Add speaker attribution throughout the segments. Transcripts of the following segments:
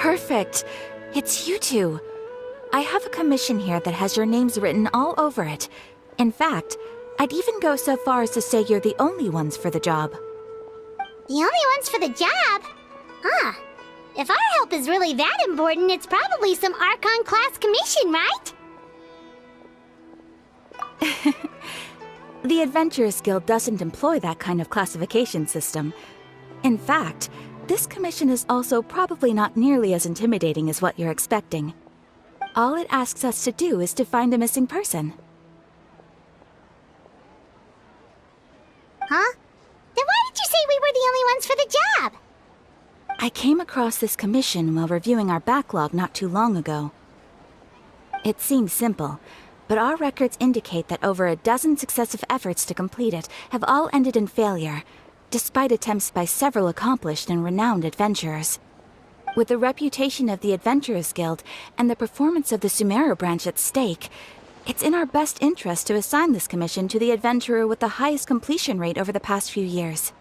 Speaker 1: Perfect. It's you two. I have a commission here that has your names written all over it. In fact, I'd even go so far as to say you're the only ones for the job.
Speaker 2: The only ones for the job? Huh. If our help is really that important, it's probably some Archon class commission, right?
Speaker 1: The Adventurers Guild doesn't employ that kind of classification system. In fact, this commission is also probably not nearly as intimidating as what you're expecting. All it asks us to do is to find a missing person.
Speaker 2: Huh? Then why did you say we were the only ones for the job?
Speaker 1: I came across this commission while reviewing our backlog not too long ago. It seems simple, but our records indicate that over a dozen successive efforts to complete it have all ended in failure, despite attempts by several accomplished and renowned adventurers. With the reputation of the Adventurers Guild and the performance of the Sumeru branch at stake, it's in our best interest to assign this commission to the adventurer with the highest completion rate over the past few years.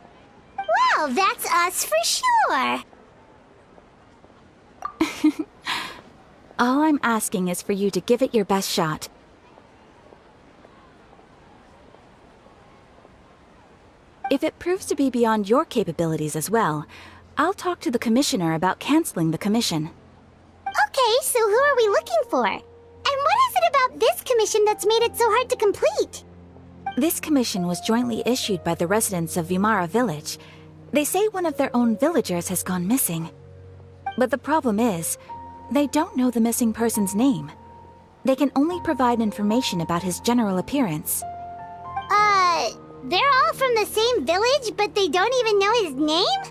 Speaker 2: Well, that's us for sure!
Speaker 1: All I'm asking is for you to give it your best shot. If it proves to be beyond your capabilities as well, I'll talk to the commissioner about canceling the commission.
Speaker 2: Okay, so who are we looking for? And what is it about this commission that's made it so hard to complete?
Speaker 1: This commission was jointly issued by the residents of Vimara Village. They say one of their own villagers has gone missing. But the problem is, they don't know the missing person's name. They can only provide information about his general appearance.
Speaker 2: They're all from the same village, but they don't even know his name?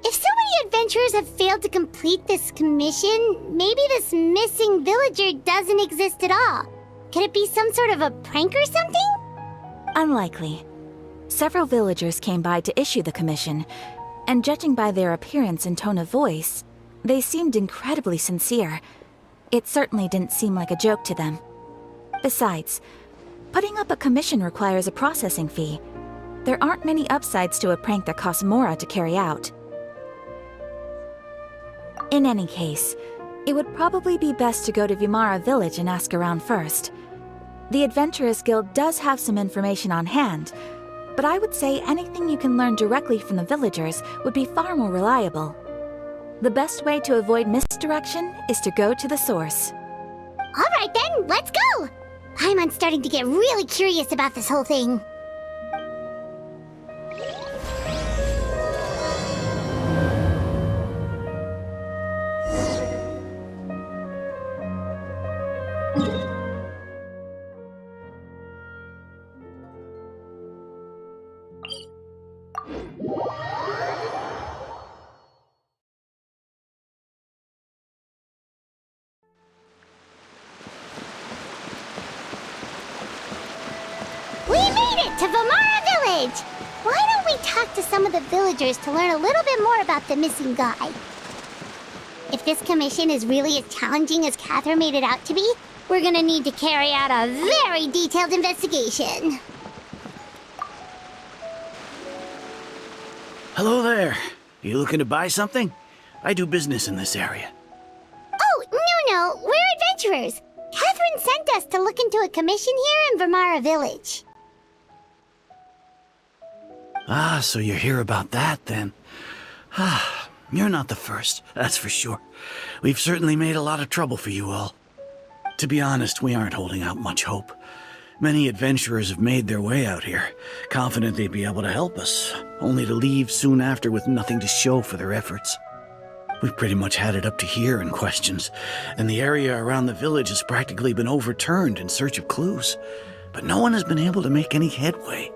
Speaker 2: If so many adventurers have failed to complete this commission, maybe this missing villager doesn't exist at all. Could it be some sort of a prank or something?
Speaker 1: Unlikely. Several villagers came by to issue the commission, and judging by their appearance and tone of voice, they seemed incredibly sincere. It certainly didn't seem like a joke to them. Besides, putting up a commission requires a processing fee. There aren't many upsides to a prank that costs Mora to carry out. In any case, it would probably be best to go to Vimara Village and ask around first. The Adventurers Guild does have some information on hand, but I would say anything you can learn directly from the villagers would be far more reliable. The best way to avoid misdirection is to go to the source.
Speaker 2: Alright then, let's go! I'm starting to get really curious about this whole thing. We made it to Vimara Village! Why don't we talk to some of the villagers to learn a little bit more about the missing guy? If this commission is really as challenging as Katheryne made it out to be, we're gonna need to carry out a very detailed investigation.
Speaker 3: Hello there. You looking to buy something? I do business in this area.
Speaker 2: Oh, no, we're adventurers. Katheryne sent us to look into a commission here in Vimara Village.
Speaker 3: Ah, so you're here about that, then. Ah, you're not the first, that's for sure. We've certainly made a lot of trouble for you all. To be honest, we aren't holding out much hope. Many adventurers have made their way out here, confident they'd be able to help us, only to leave soon after with nothing to show for their efforts. We've pretty much had it up to here in questions, and the area around the village has practically been overturned in search of clues, but no one has been able to make any headway.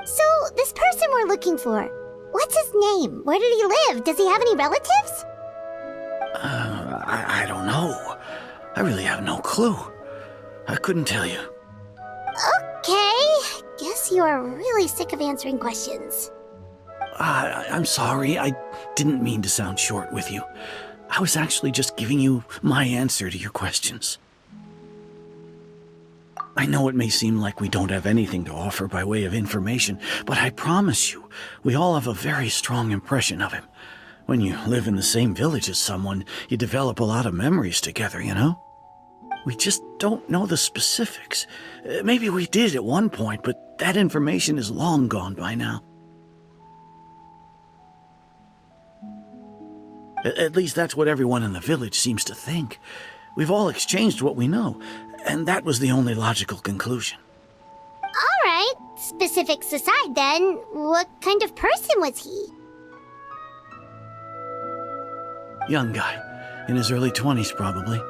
Speaker 2: So, this person we're looking for, what's his name? Where did he live? Does he have any relatives?
Speaker 3: I don't know. I really have no clue. I couldn't tell you.
Speaker 2: Okay, guess you are really sick of answering questions.
Speaker 3: I'm sorry, I didn't mean to sound short with you. I was actually just giving you my answer to your questions. I know it may seem like we don't have anything to offer by way of information, but I promise you, we all have a very strong impression of him. When you live in the same village as someone, you develop a lot of memories together, you know? We just don't know the specifics. Maybe we did at one point, but that information is long gone by now. At least that's what everyone in the village seems to think. We've all exchanged what we know, and that was the only logical conclusion.
Speaker 2: All right, specifics aside then, what kind of person was he?
Speaker 3: Young guy, in his early 20s probably.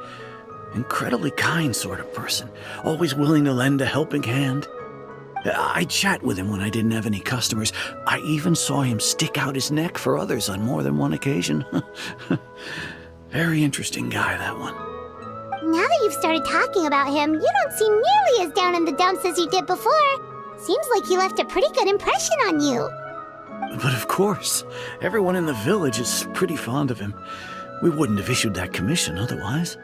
Speaker 3: Incredibly kind sort of person, always willing to lend a helping hand. I'd chat with him when I didn't have any customers. I even saw him stick out his neck for others on more than one occasion. Very interesting guy, that one.
Speaker 2: Now that you've started talking about him, you don't seem nearly as down in the dumps as you did before. Seems like he left a pretty good impression on you.
Speaker 3: But of course, everyone in the village is pretty fond of him. We wouldn't have issued that commission otherwise.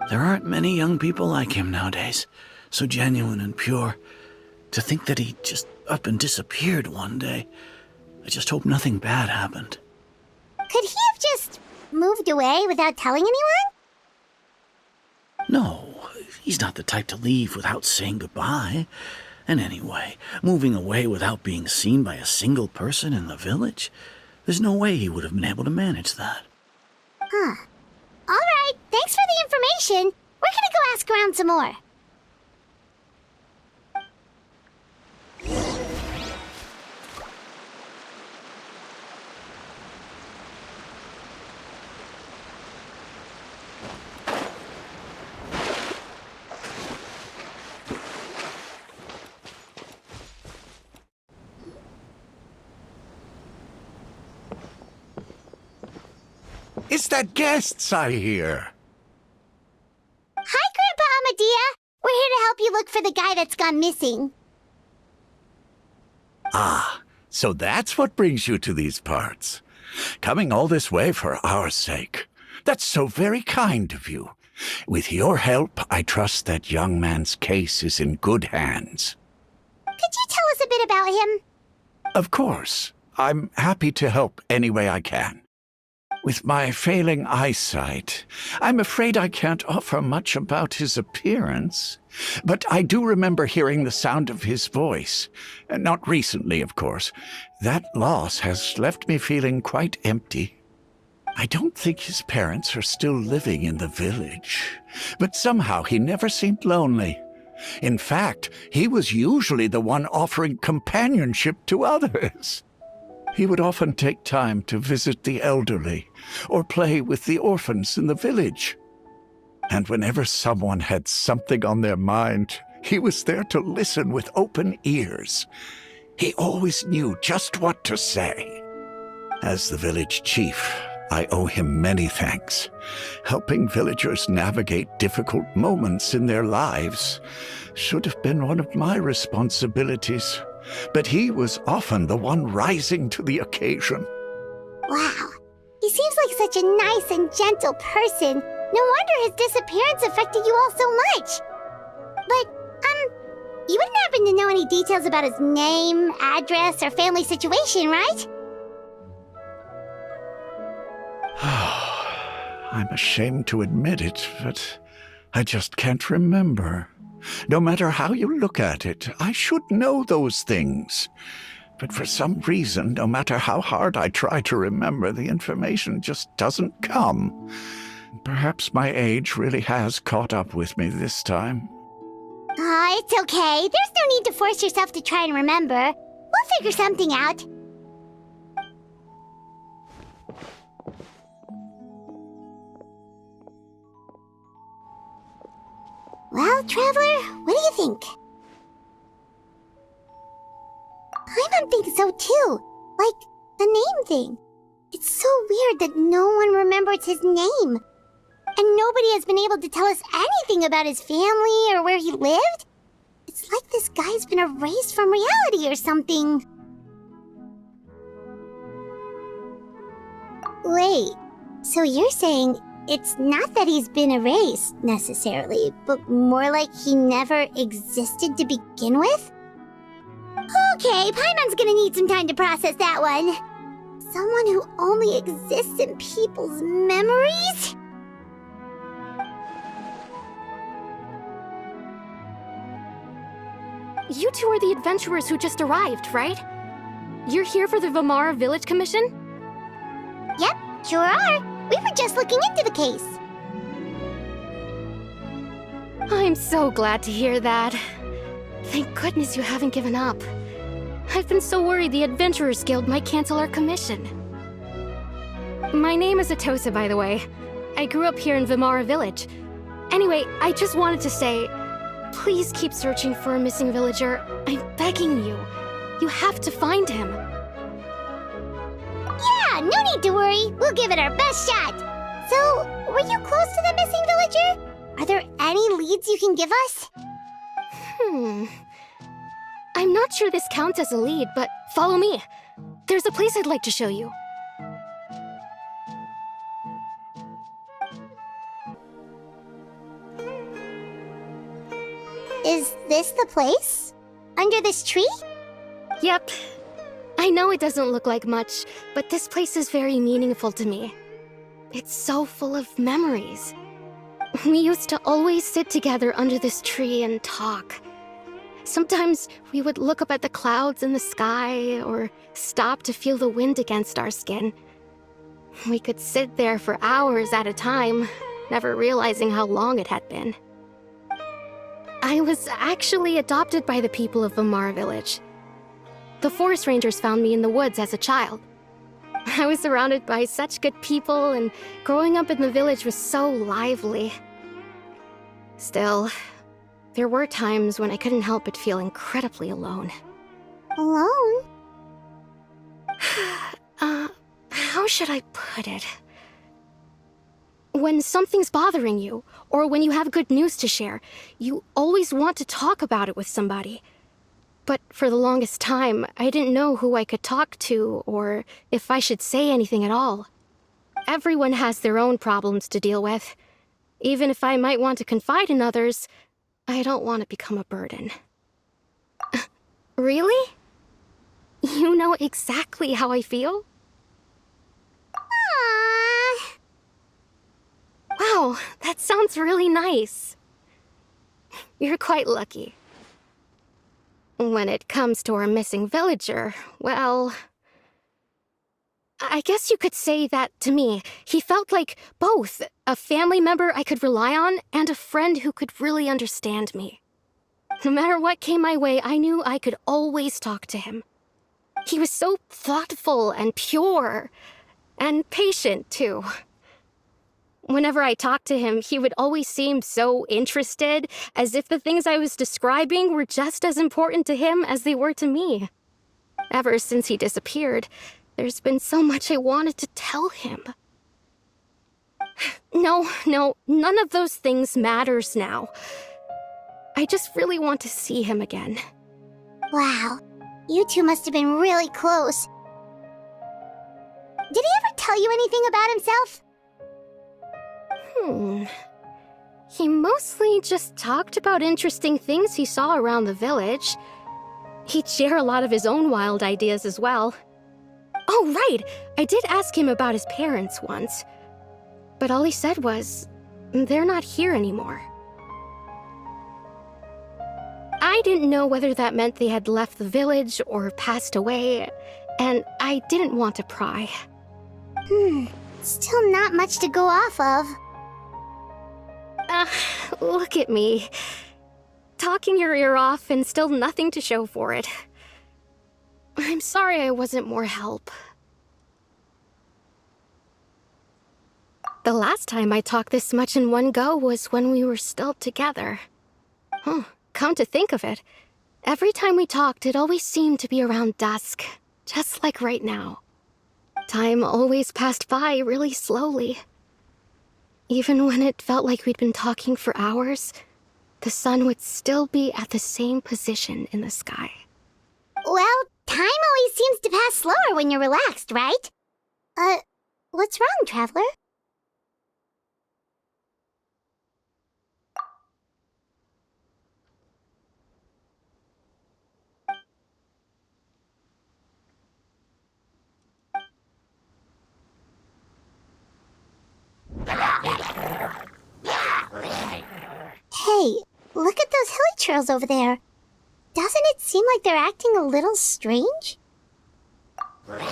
Speaker 3: There aren't many young people like him nowadays, so genuine and pure. To think that he just up and disappeared one day. I just hope nothing bad happened.
Speaker 2: Could he have just moved away without telling anyone?
Speaker 3: No, he's not the type to leave without saying goodbye. And anyway, moving away without being seen by a single person in the village? There's no way he would have been able to manage that.
Speaker 2: Huh. All right, thanks for the information. We're gonna go ask around some more.
Speaker 4: It's the guests I hear.
Speaker 2: Hi, Grandpa Amadea. We're here to help you look for the guy that's gone missing.
Speaker 4: Ah, so that's what brings you to these parts. Coming all this way for our sake. That's so very kind of you. With your help, I trust that young man's case is in good hands.
Speaker 2: Could you tell us a bit about him?
Speaker 4: Of course. I'm happy to help any way I can. With my failing eyesight, I'm afraid I can't offer much about his appearance. But I do remember hearing the sound of his voice. Not recently, of course. That loss has left me feeling quite empty. I don't think his parents are still living in the village. But somehow he never seemed lonely. In fact, he was usually the one offering companionship to others. He would often take time to visit the elderly or play with the orphans in the village. And whenever someone had something on their mind, he was there to listen with open ears. He always knew just what to say. As the village chief, I owe him many thanks. Helping villagers navigate difficult moments in their lives should have been one of my responsibilities. But he was often the one rising to the occasion.
Speaker 2: Wow. He seems like such a nice and gentle person. No wonder his disappearance affected you all so much. But, you wouldn't happen to know any details about his name, address, or family situation, right?
Speaker 4: I'm ashamed to admit it, but I just can't remember. No matter how you look at it, I should know those things. But for some reason, no matter how hard I try to remember, the information just doesn't come. Perhaps my age really has caught up with me this time.
Speaker 2: It's okay. There's no need to force yourself to try and remember. We'll figure something out. Well, Traveler, what do you think? Paimon thinks so too. Like, the name thing. It's so weird that no one remembers his name. And nobody has been able to tell us anything about his family or where he lived. It's like this guy's been erased from reality or something. Wait, so you're saying it's not that he's been erased, necessarily, but more like he never existed to begin with? Okay, Paimon's gonna need some time to process that one. Someone who only exists in people's memories?
Speaker 5: You two are the adventurers who just arrived, right? You're here for the Vamara Village Commission?
Speaker 2: Yep, sure are. We were just looking into the case.
Speaker 5: I'm so glad to hear that. Thank goodness you haven't given up. I've been so worried the Adventurers Guild might cancel our commission. My name is Atosa, by the way. I grew up here in Vamara Village. Anyway, I just wanted to say, please keep searching for a missing villager. I'm begging you. You have to find him.
Speaker 2: Yeah, no need to worry. We'll give it our best shot. So, were you close to the missing villager? Are there any leads you can give us?
Speaker 5: I'm not sure this counts as a lead, but follow me. There's a place I'd like to show you.
Speaker 2: Is this the place? Under this tree?
Speaker 5: Yep. I know it doesn't look like much, but this place is very meaningful to me. It's so full of memories. We used to always sit together under this tree and talk. Sometimes we would look up at the clouds in the sky, or stop to feel the wind against our skin. We could sit there for hours at a time, never realizing how long it had been. I was actually adopted by the people of Vamara Village. The forest rangers found me in the woods as a child. I was surrounded by such good people, and growing up in the village was so lively. Still, there were times when I couldn't help but feel incredibly alone.
Speaker 2: Alone?
Speaker 5: How should I put it? When something's bothering you, or when you have good news to share, you always want to talk about it with somebody. But for the longest time, I didn't know who I could talk to, or if I should say anything at all. Everyone has their own problems to deal with. Even if I might want to confide in others, I don't want to become a burden. Really? You know exactly how I feel?
Speaker 2: Aww.
Speaker 5: Wow, that sounds really nice. You're quite lucky. When it comes to our missing villager, well, I guess you could say that to me. He felt like both a family member I could rely on and a friend who could really understand me. No matter what came my way, I knew I could always talk to him. He was so thoughtful and pure, and patient, too. Whenever I talked to him, he would always seem so interested, as if the things I was describing were just as important to him as they were to me. Ever since he disappeared, there's been so much I wanted to tell him. No, none of those things matters now. I just really want to see him again.
Speaker 2: Wow, you two must have been really close. Did he ever tell you anything about himself?
Speaker 5: He mostly just talked about interesting things he saw around the village. He'd share a lot of his own wild ideas as well. Oh, right! I did ask him about his parents once. But all he said was, they're not here anymore. I didn't know whether that meant they had left the village or passed away, and I didn't want to pry.
Speaker 2: Still not much to go off of.
Speaker 5: Look at me. Talking your ear off and still nothing to show for it. I'm sorry I wasn't more help. The last time I talked this much in one go was when we were still together. Come to think of it, every time we talked, it always seemed to be around dusk, just like right now. Time always passed by really slowly. Even when it felt like we'd been talking for hours, the sun would still be at the same position in the sky.
Speaker 2: Well, time always seems to pass slower when you're relaxed, right? What's wrong, Traveler? hilichurls over there. Doesn't it seem like they're acting a little strange? The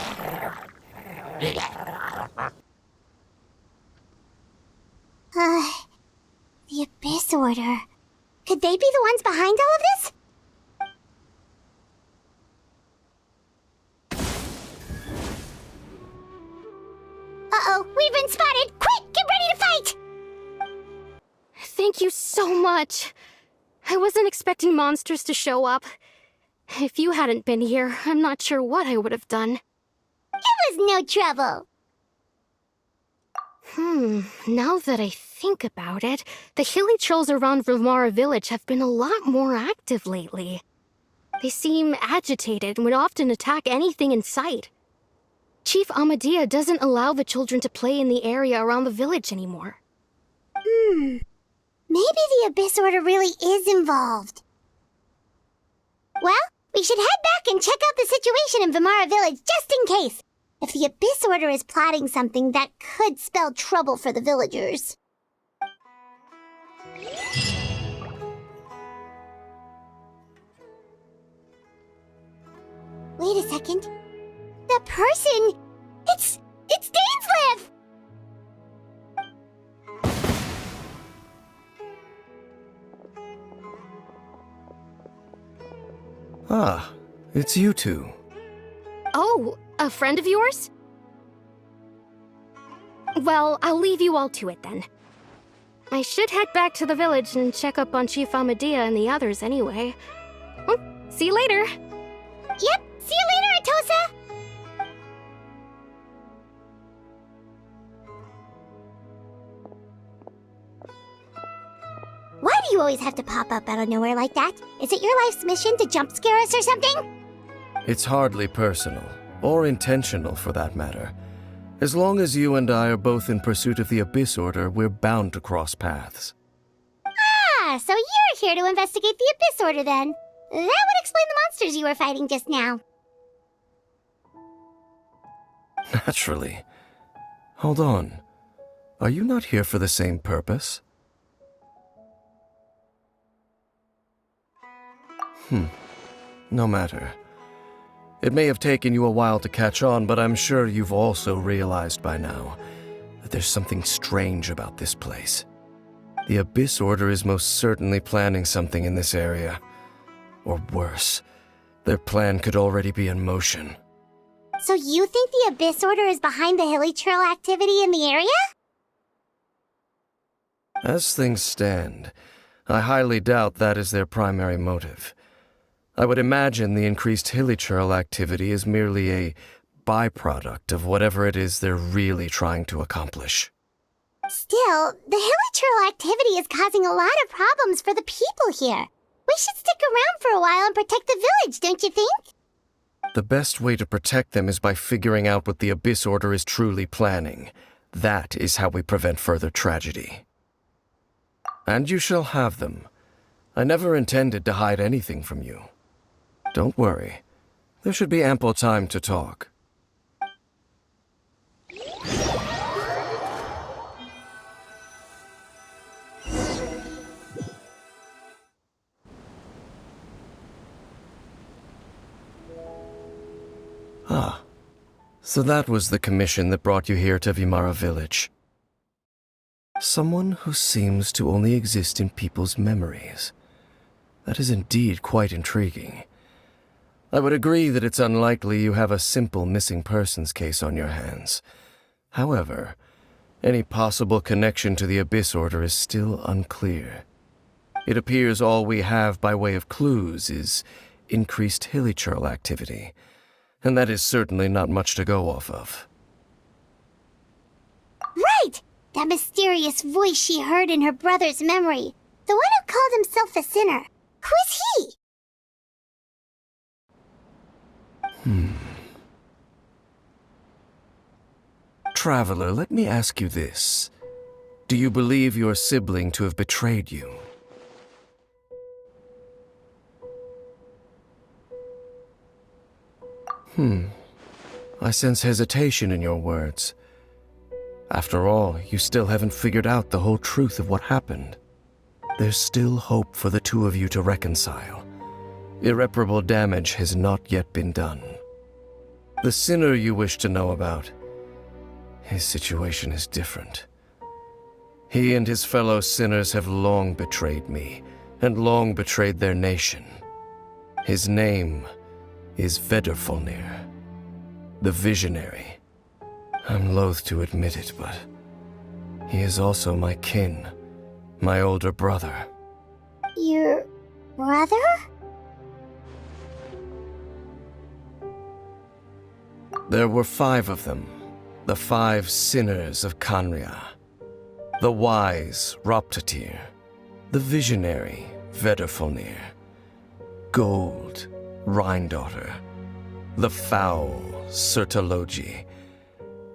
Speaker 2: Abyss Order. Could they be the ones behind all of this? Uh-oh, we've been spotted! Quick, get ready to fight!
Speaker 5: Thank you so much. I wasn't expecting monsters to show up. If you hadn't been here, I'm not sure what I would have done.
Speaker 2: It was no trouble.
Speaker 5: Now that I think about it, the hilichurls around Vimara Village have been a lot more active lately. They seem agitated and would often attack anything in sight. Chief Amadea doesn't allow the children to play in the area around the village anymore.
Speaker 2: Maybe the Abyss Order really is involved. Well, we should head back and check out the situation in Vimara Village just in case. If the Abyss Order is plotting something, that could spell trouble for the villagers. Wait a second. That person... It's Dainsleif!
Speaker 6: Ah, it's you two.
Speaker 5: Oh, a friend of yours? Well, I'll leave you all to it then. I should head back to the village and check up on Chief Amadea and the others anyway. Well, see you later.
Speaker 2: Yep, see you later, Atosa! Why do you always have to pop up out of nowhere like that? Is it your life's mission to jump scare us or something?
Speaker 6: It's hardly personal, or intentional for that matter. As long as you and I are both in pursuit of the Abyss Order, we're bound to cross paths.
Speaker 2: Ah, so you're here to investigate the Abyss Order then. That would explain the monsters you were fighting just now.
Speaker 6: Naturally. Hold on. Are you not here for the same purpose? No matter. It may have taken you a while to catch on, but I'm sure you've also realized by now that there's something strange about this place. The Abyss Order is most certainly planning something in this area. Or worse, their plan could already be in motion.
Speaker 2: So you think the Abyss Order is behind the hilichurl activity in the area?
Speaker 6: As things stand, I highly doubt that is their primary motive. I would imagine the increased hilichurl activity is merely a byproduct of whatever it is they're really trying to accomplish.
Speaker 2: Still, the hilichurl activity is causing a lot of problems for the people here. We should stick around for a while and protect the village, don't you think?
Speaker 6: The best way to protect them is by figuring out what the Abyss Order is truly planning. That is how we prevent further tragedy. And you shall have them. I never intended to hide anything from you. Don't worry. There should be ample time to talk. Ah, so that was the commission that brought you here to Vimara Village. Someone who seems to only exist in people's memories. That is indeed quite intriguing. I would agree that it's unlikely you have a simple missing persons case on your hands. However, any possible connection to the Abyss Order is still unclear. It appears all we have by way of clues is increased hilichurl activity, and that is certainly not much to go off of.
Speaker 2: Right! That mysterious voice she heard in her brother's memory. The one who called himself a sinner. Who is he?
Speaker 6: Traveler, let me ask you this. Do you believe your sibling to have betrayed you? I sense hesitation in your words. After all, you still haven't figured out the whole truth of what happened. there's still hope for the two of you to reconcile. Irreparable damage has not yet been done. The sinner you wish to know about, his situation is different. He and his fellow sinners have long betrayed me, and long betrayed their nation. His name is Vedrfolnir, the Visionary. I'm loath to admit it, but he is also my kin, my older brother.
Speaker 2: Your brother?
Speaker 6: There were 5 of them, the 5 sinners of Khaenri'ah. The wise Roptatyr, the visionary Vedrfolnir, Gold Rhindaughter, the foul Sertologi,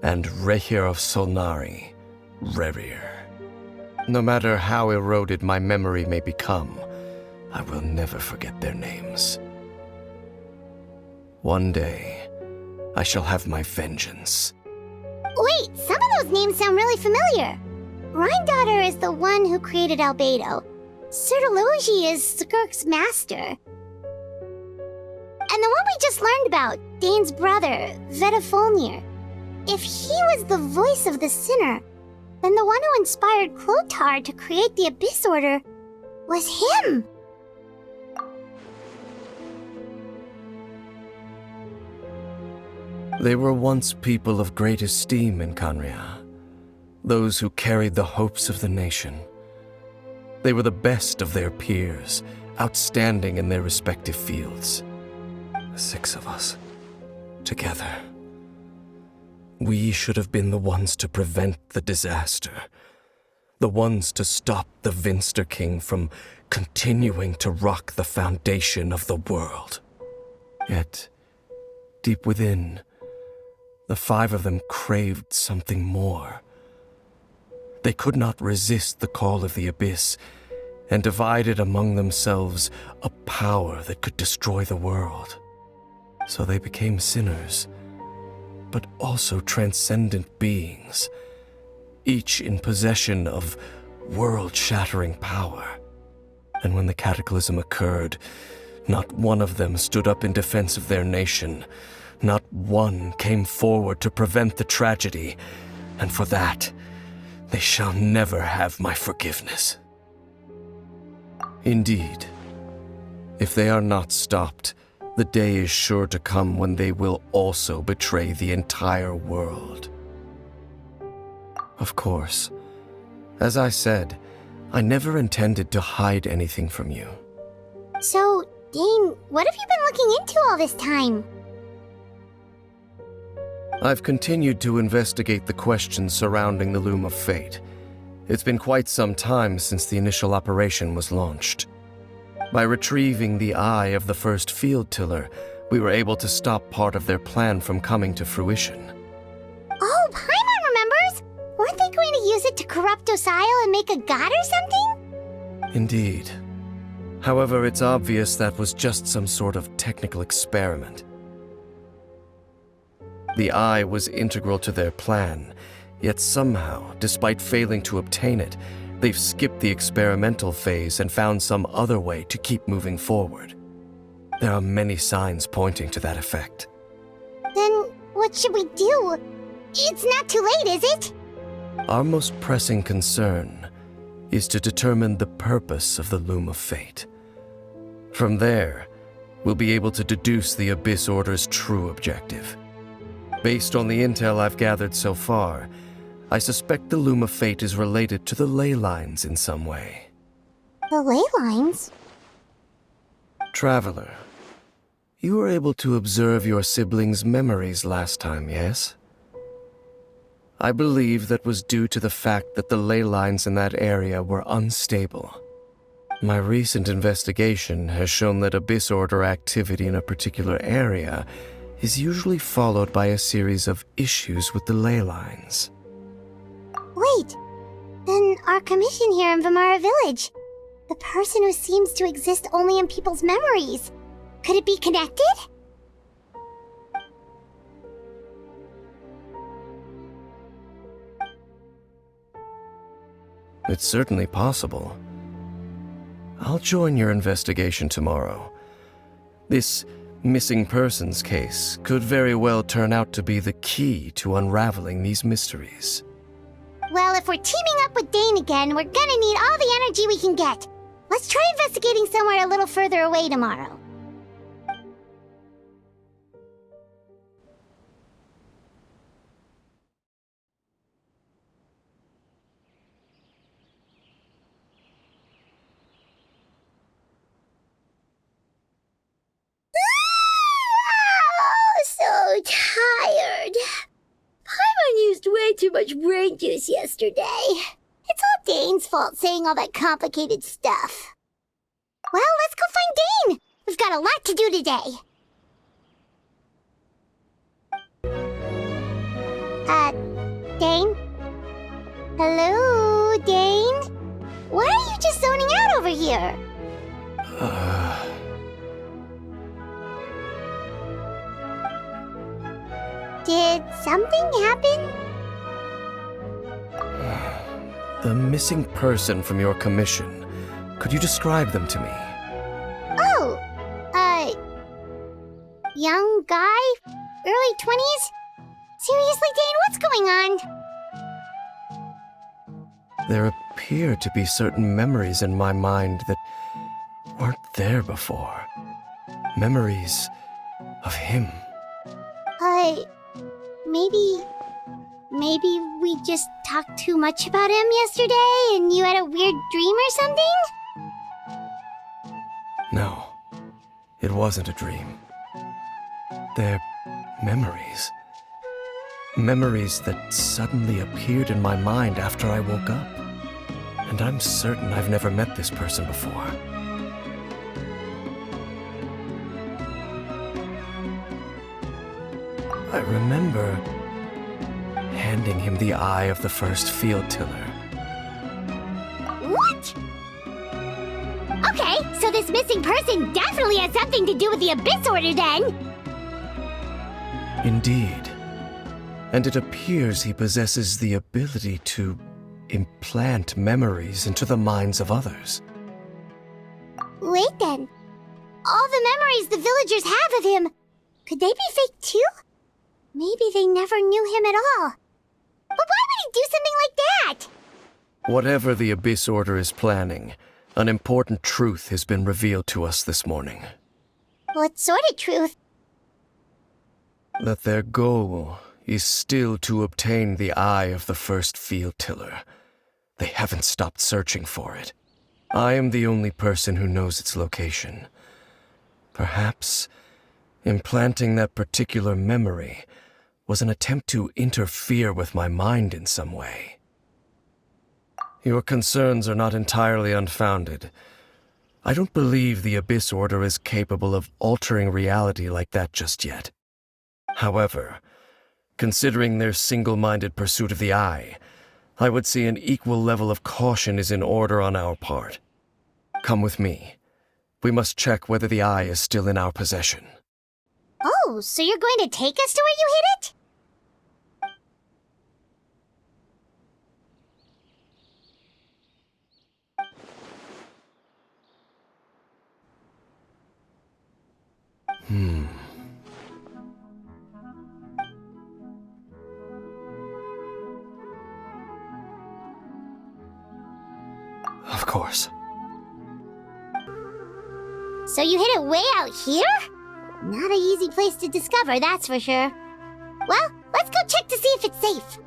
Speaker 6: and Rehir of Solnari, Rerir. No matter how eroded my memory may become, I will never forget their names. One day, I shall have my vengeance.
Speaker 2: Wait, some of those names sound really familiar. Rhindaughter is the one who created Albedo. Sertologi is Skirk's master. And the one we just learned about, Dane's brother, Vedrfolnir. If he was the voice of the sinner, then the one who inspired Clothar to create the Abyss Order was him.
Speaker 6: They were once people of great esteem in Khaenri'ah, those who carried the hopes of the nation. They were the best of their peers, outstanding in their respective fields. The 6 of us, together. We should have been the ones to prevent the disaster, the ones to stop the Vinster King from continuing to rock the foundation of the world. Yet, deep within, the 5 of them craved something more. They could not resist the call of the Abyss, and divided among themselves a power that could destroy the world. So they became sinners, but also transcendent beings, each in possession of world-shattering power. And when the cataclysm occurred, not one of them stood up in defense of their nation. Not one came forward to prevent the tragedy, and for that, they shall never have my forgiveness. Indeed, if they are not stopped, the day is sure to come when they will also betray the entire world. Of course, as I said, I never intended to hide anything from you.
Speaker 2: So, Dane, what have you been looking into all this time?
Speaker 6: I've continued to investigate the questions surrounding the Loom of Fate. It's been quite some time since the initial operation was launched. By retrieving the eye of the first field tiller, we were able to stop part of their plan from coming to fruition.
Speaker 2: Oh, Paimon remembers! Weren't they going to use it to corrupt Osial and make a god or something?
Speaker 6: Indeed. However, it's obvious that was just some sort of technical experiment. The eye was integral to their plan, yet somehow, despite failing to obtain it, they've skipped the experimental phase and found some other way to keep moving forward. There are many signs pointing to that effect.
Speaker 2: Then, what should we do? It's not too late, is it?
Speaker 6: Our most pressing concern is to determine the purpose of the Loom of Fate. From there, we'll be able to deduce the Abyss Order's true objective. Based on the intel I've gathered so far, I suspect the Loom of Fate is related to the ley lines in some way.
Speaker 2: The ley lines?
Speaker 6: Traveler, you were able to observe your siblings' memories last time, yes? I believe that was due to the fact that the ley lines in that area were unstable. My recent investigation has shown that Abyss Order activity in a particular area is usually followed by a series of issues with the ley lines.
Speaker 2: Wait, then our commission here in Vimara Village, the person who seems to exist only in people's memories, could it be connected?
Speaker 6: It's certainly possible. I'll join your investigation tomorrow. This missing persons case could very well turn out to be the key to unraveling these mysteries.
Speaker 2: Well, if we're teaming up with Dane again, we're gonna need all the energy we can get. Let's try investigating somewhere a little further away tomorrow. So tired. Paimon used way too much brain juice yesterday. It's all Dane's fault saying all that complicated stuff. Well, let's go find Dane. We've got a lot to do today. Dane? Hello, Dane? Why are you just zoning out over here? Did something happen?
Speaker 6: The missing person from your commission. Could you describe them to me?
Speaker 2: Oh, young guy? Early 20s? Seriously, Dane, what's going on?
Speaker 6: There appear to be certain memories in my mind that weren't there before. Memories of him.
Speaker 2: Maybe we just talked too much about him yesterday and you had a weird dream or something?
Speaker 6: No, it wasn't a dream. They're memories. Memories that suddenly appeared in my mind after I woke up. And I'm certain I've never met this person before. I remember handing him the eye of the first field tiller.
Speaker 2: What? Okay, so this missing person definitely has something to do with the Abyss Order then!
Speaker 6: Indeed. And it appears he possesses the ability to implant memories into the minds of others.
Speaker 2: Wait then. All the memories the villagers have of him, could they be fake too? Maybe they never knew him at all. But why would he do something like that?
Speaker 6: Whatever the Abyss Order is planning, an important truth has been revealed to us this morning.
Speaker 2: What sort of truth?
Speaker 6: That their goal is still to obtain the eye of the first field tiller. They haven't stopped searching for it. I am the only person who knows its location. Perhaps implanting that particular memory was an attempt to interfere with my mind in some way. Your concerns are not entirely unfounded. I don't believe the Abyss Order is capable of altering reality like that just yet. However, considering their single-minded pursuit of the eye, I would say an equal level of caution is in order on our part. Come with me. We must check whether the eye is still in our possession.
Speaker 2: Oh, so you're going to take us to where you hid it?
Speaker 6: Of course.
Speaker 2: So you hid it way out here? Not an easy place to discover, that's for sure. Well, let's go check to see if it's safe.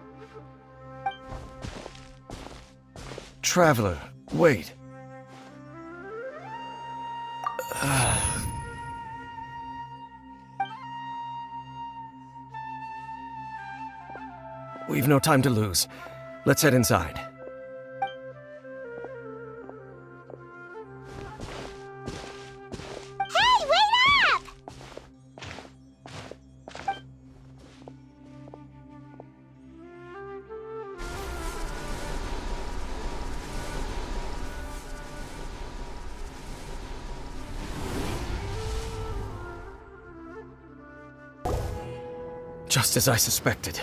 Speaker 6: Traveler, wait. We've no time to lose. Let's head inside.
Speaker 2: Hey, wait up!
Speaker 6: Just as I suspected.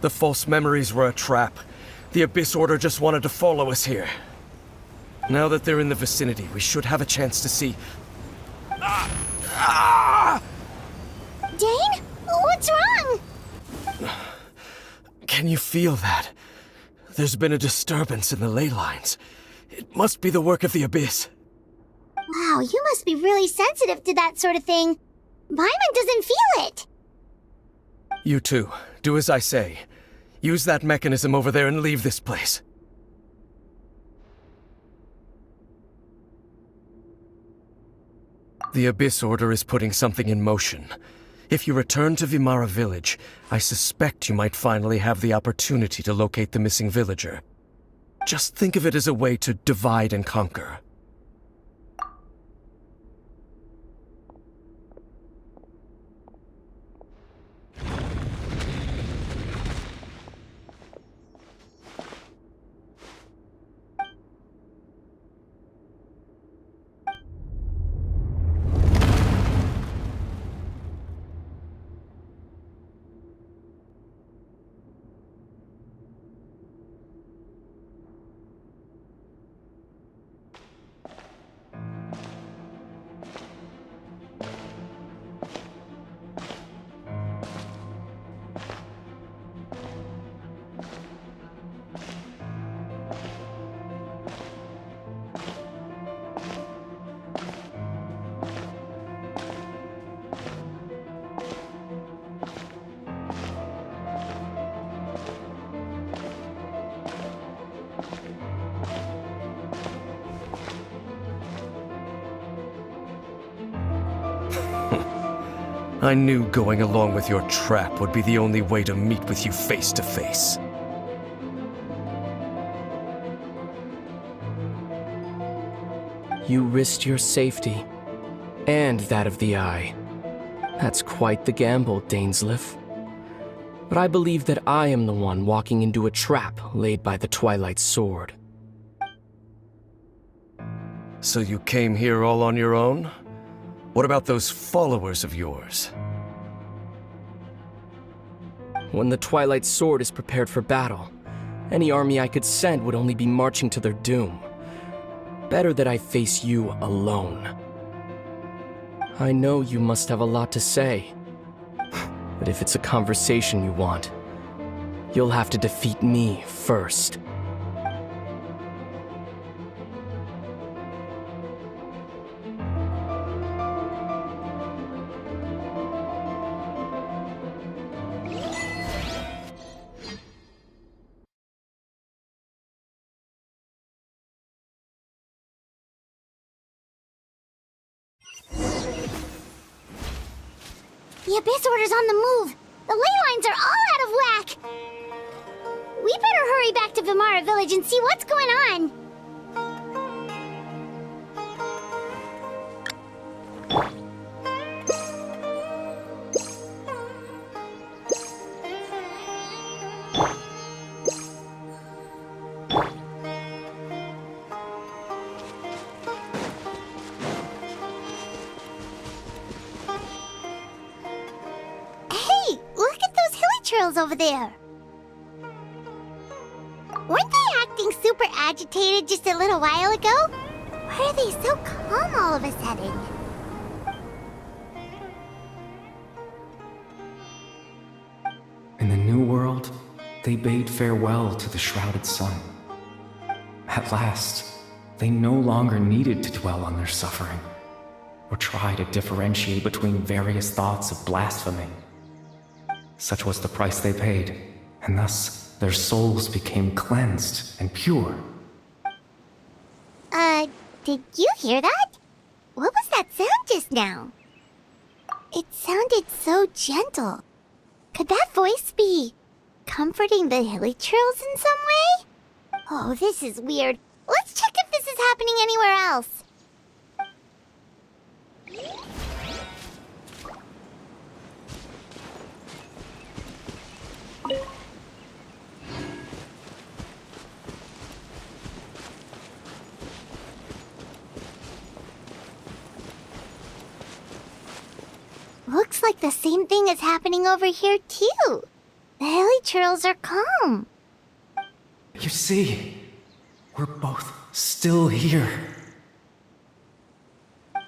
Speaker 6: The false memories were a trap. The Abyss Order just wanted to follow us here. Now that they're in the vicinity, we should have a chance to see.
Speaker 2: Dane? What's wrong?
Speaker 6: Can you feel that? There's been a disturbance in the ley lines. It must be the work of the Abyss.
Speaker 2: Wow, you must be really sensitive to that sort of thing. Paimon doesn't feel it.
Speaker 6: You too. Do as I say. Use that mechanism over there and leave this place. The Abyss Order is putting something in motion. If you return to Vimara Village, I suspect you might finally have the opportunity to locate the missing villager. Just think of it as a way to divide and conquer. I knew going along with your trap would be the only way to meet with you face to face.
Speaker 7: You risked your safety, and that of the Eye. That's quite the gamble, Dainsleif. But I believe that I am the one walking into a trap laid by the Twilight Sword.
Speaker 6: So you came here all on your own? What about those followers of yours?
Speaker 7: When the Twilight Sword is prepared for battle, any army I could send would only be marching to their doom. Better that I face you alone. I know you must have a lot to say, but if it's a conversation you want, you'll have to defeat me first.
Speaker 2: The Abyss Order's on the move. The ley lines are all out of whack. We better hurry back to Vimara Village and see what's going on. Over there. Weren't they acting super agitated just a little while ago? Why are they so calm all of a sudden?
Speaker 8: In the New World, they bade farewell to the shrouded sun. At last, they no longer needed to dwell on their suffering, or try to differentiate between various thoughts of blasphemy. Such was the price they paid, and thus their souls became cleansed and pure.
Speaker 2: Did you hear that? What was that sound just now? It sounded so gentle. Could that voice be comforting the hilichurls in some way? Oh, this is weird. Let's check if this is happening anywhere else. Looks like the same thing is happening over here, too. The hilichurls are calm.
Speaker 8: You see, we're both still here.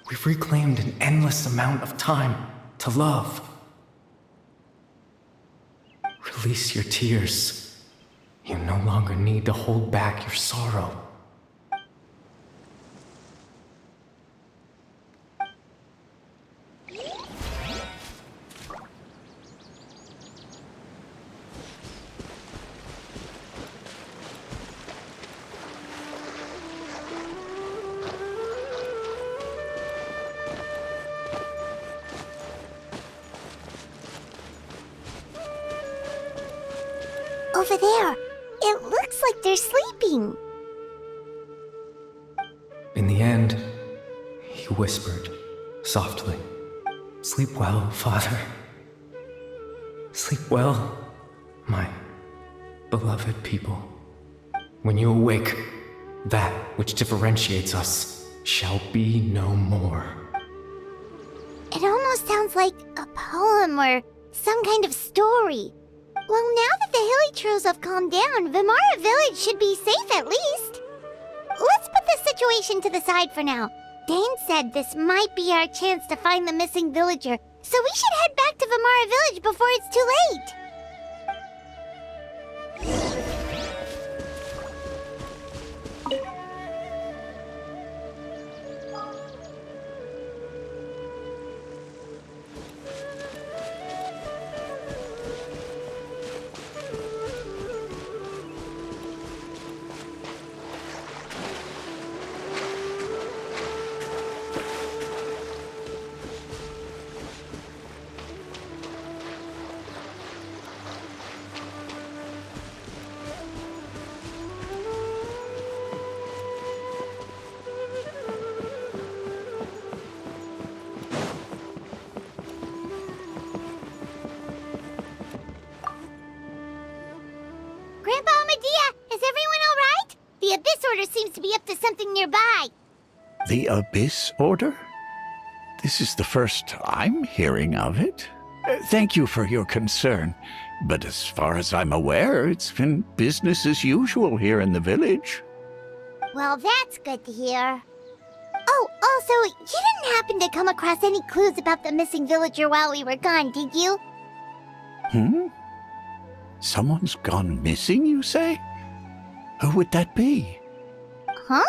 Speaker 8: We've reclaimed an endless amount of time to love. Release your tears. You no longer need to hold back your sorrow.
Speaker 2: Over there. It looks like they're sleeping.
Speaker 8: In the end, he whispered, softly, "Sleep well, Father. Sleep well, my beloved people. When you awake, that which differentiates us shall be no more."
Speaker 2: It almost sounds like a poem or some kind of story. Well, now that the hilly trolls have calmed down, Vimara Village should be safe at least. Let's put this situation to the side for now. Dane said this might be our chance to find the missing villager, so we should head back to Vimara Village before it's too late. Grandpa Medea, is everyone all right? The Abyss Order seems to be up to something nearby.
Speaker 4: The Abyss Order? This is the first I'm hearing of it. Thank you for your concern, but as far as I'm aware, it's been business as usual here in the village.
Speaker 2: Well, that's good to hear. Oh, also, you didn't happen to come across any clues about the missing villager while we were gone, did you?
Speaker 4: Someone's gone missing, you say? Who would that be?
Speaker 2: Huh?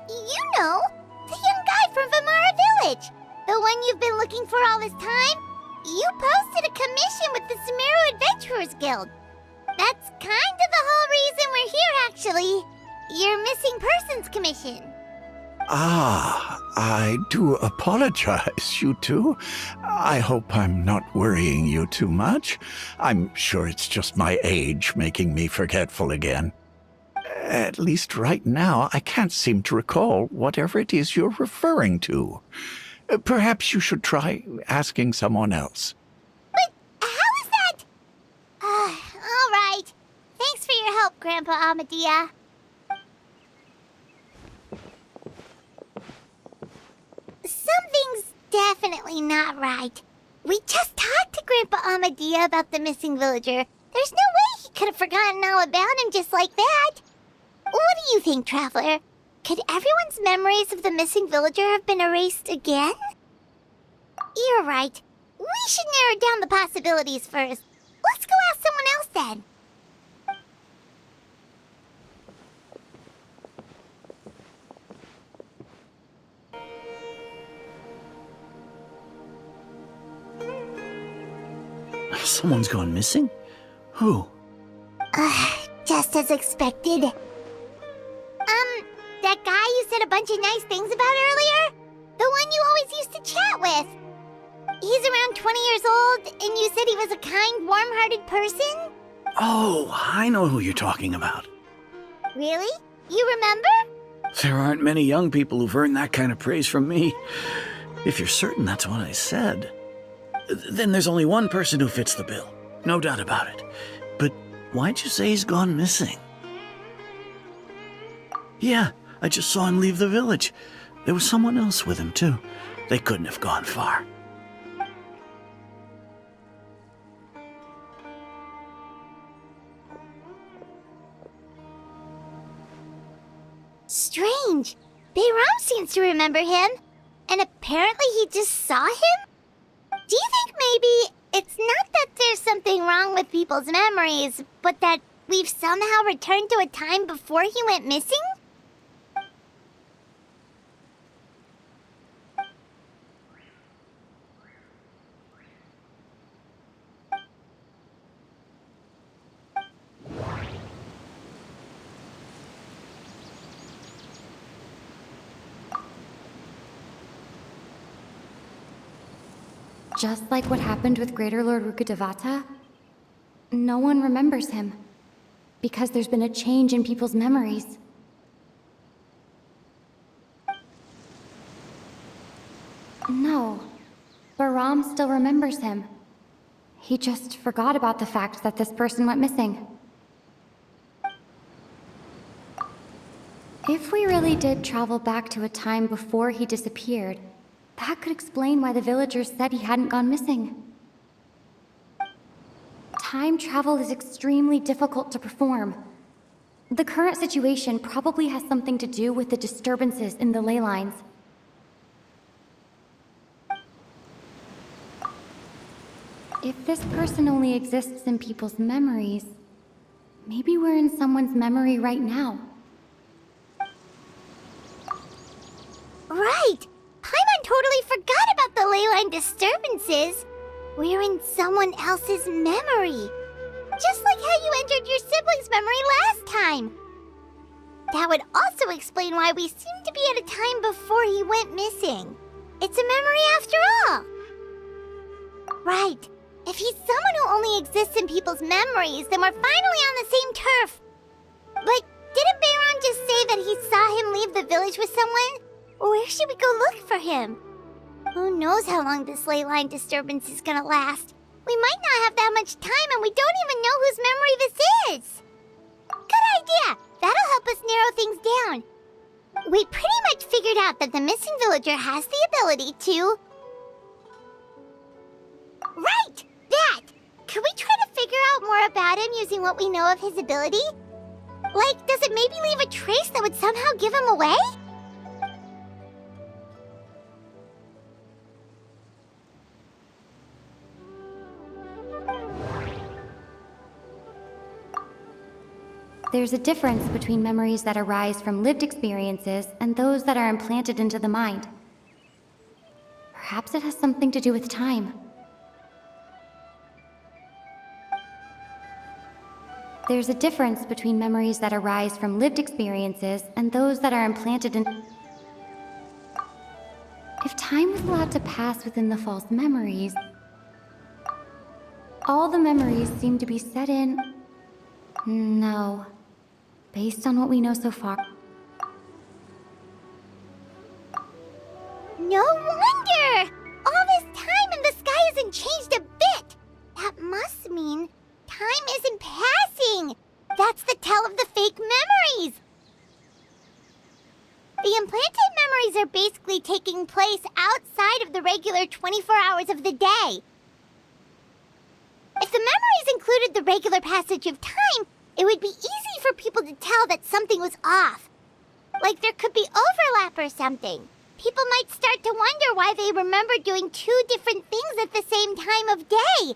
Speaker 2: You know, the young guy from Vimara Village. The one you've been looking for all this time. You posted a commission with the Sumeru Adventurers Guild. That's kind of the whole reason we're here, actually. Your missing persons commission.
Speaker 4: Ah, I do apologize, you two. I hope I'm not worrying you too much. I'm sure it's just my age making me forgetful again. At least right now, I can't seem to recall whatever it is you're referring to. Perhaps you should try asking someone else.
Speaker 2: But how is that? All right. Thanks for your help, Grandpa Amadea. Something's definitely not right. We just talked to Grandpa Amadea about the missing villager. There's no way he could have forgotten all about him just like that. What do you think, Traveler? Could everyone's memories of the missing villager have been erased again? You're right. We should narrow down the possibilities first. Let's go ask someone else then.
Speaker 3: Someone's gone missing? Who?
Speaker 2: Just as expected. That guy you said a bunch of nice things about earlier? The one you always used to chat with. He's around 20 years old, and you said he was a kind, warm-hearted person?
Speaker 3: Oh, I know who you're talking about.
Speaker 2: Really? You remember?
Speaker 3: There aren't many young people who've earned that kind of praise from me. If you're certain that's what I said, then there's only one person who fits the bill. No doubt about it. But why'd you say he's gone missing? Yeah, I just saw him leave the village. There was someone else with him, too. They couldn't have gone far.
Speaker 2: seems to remember him, and apparently he just saw him? Do you think maybe it's not that there's something wrong with people's memories, but that we've somehow returned to a time before he went missing?
Speaker 9: Just like what happened with Greater Lord Rukkhadevata, no one remembers him, because there's been a change in people's memories. No, Baram still remembers him. He just forgot about the fact that this person went missing. If we really did travel back to a time before he disappeared, that could explain why the villagers said he hadn't gone missing. Time travel is extremely difficult to perform. The current situation probably has something to do with the disturbances in the ley lines. If this person only exists in people's memories, maybe we're in someone's memory right now.
Speaker 2: Right! Paimon totally forgot about the ley line disturbances. We're in someone else's memory. Just like how you entered your sibling's memory last time. That would also explain why we seem to be at a time before he went missing. It's a memory after all. Right. If he's someone who only exists in people's memories, then we're finally on the same turf. But didn't Bayron just say that he saw him leave the village with someone? Where should we go look for him? Who knows how long this ley line disturbance is gonna last? We might not have that much time, and we don't even know whose memory this is. Good idea! That'll help us narrow things down. We pretty much figured out that the missing villager has the ability to... Right! That! Could we try to figure out more about him using what we know of his ability? Like, does it maybe leave a trace that would somehow give him away?
Speaker 9: There's a difference between memories that arise from lived experiences and those that are implanted into the mind. Perhaps it has something to do with time. There's a difference between memories that arise from lived experiences and those that are implanted in... If time was allowed to pass within the false memories, all the memories seem to be set in... No. Based on what we know so far...
Speaker 2: No wonder! All this time and the sky hasn't changed a bit! That must mean time isn't passing! That's the tell of the fake memories! The implanted memories are basically taking place outside of the regular 24 hours of the day. If the memories included the regular passage of time, it would be easy for people to tell that something was off. Like there could be overlap or something. People might start to wonder why they remember doing two different things at the same time of day.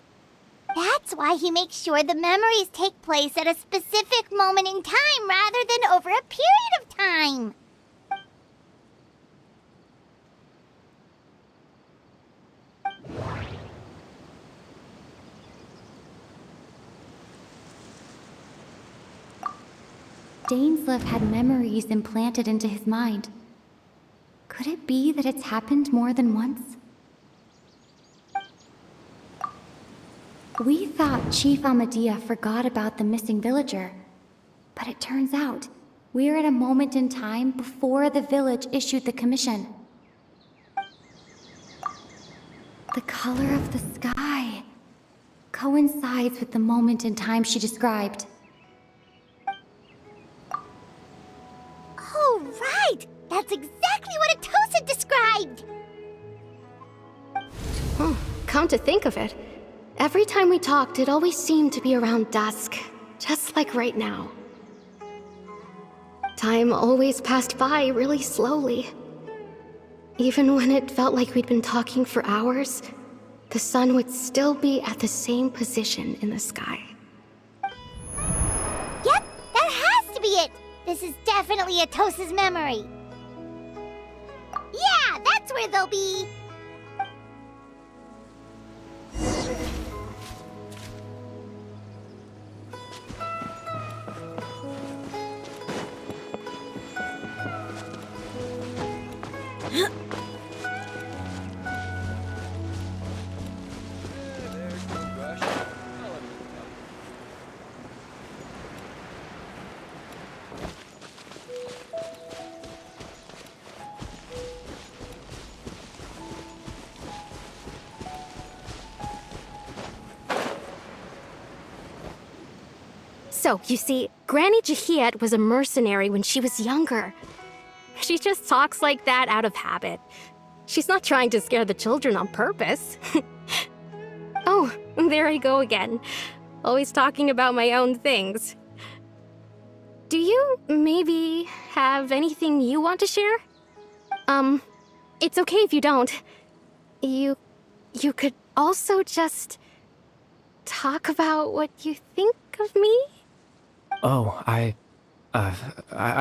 Speaker 2: That's why he makes sure the memories take place at a specific moment in time rather than over a period of time.
Speaker 9: Dainsleif had memories implanted into his mind. Could it be that it's happened more than once? We thought Chief Amadea forgot about the missing villager, but it turns out we're at a moment in time before the village issued the commission. The color of the sky coincides with the moment in time she described.
Speaker 2: Oh, right! That's exactly what Atosa described!
Speaker 5: Come to think of it, every time we talked, it always seemed to be around dusk, just like right now. Time always passed by really slowly. Even when it felt like we'd been talking for hours, the sun would still be at the same position in the sky.
Speaker 2: Yep, that has to be it! This is definitely Atosa's memory. Yeah, that's where they'll be!
Speaker 5: So, you see, Granny Jahiet was a mercenary when she was younger. She just talks like that out of habit. She's not trying to scare the children on purpose. Oh, there I go again. Always talking about my own things. Do you maybe have anything you want to share? It's okay if you don't. You could also just talk about what you think of me?
Speaker 8: Oh, I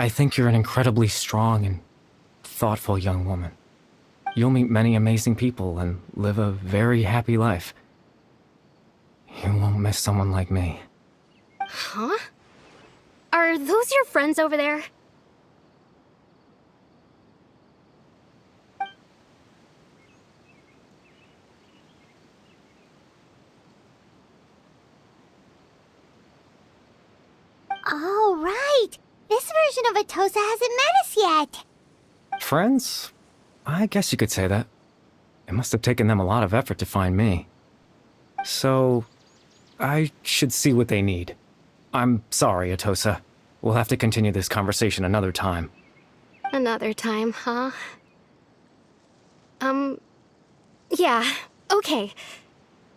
Speaker 8: think you're an incredibly strong and thoughtful young woman. You'll meet many amazing people and live a very happy life. You won't miss someone like me.
Speaker 5: Huh? Are those your friends over there?
Speaker 2: Oh, right! This version of Atosa hasn't met us yet!
Speaker 8: Friends? I guess you could say that. It must have taken them a lot of effort to find me. So, I should see what they need. I'm sorry, Atosa. We'll have to continue this conversation another time.
Speaker 5: Another time, huh? Yeah, okay.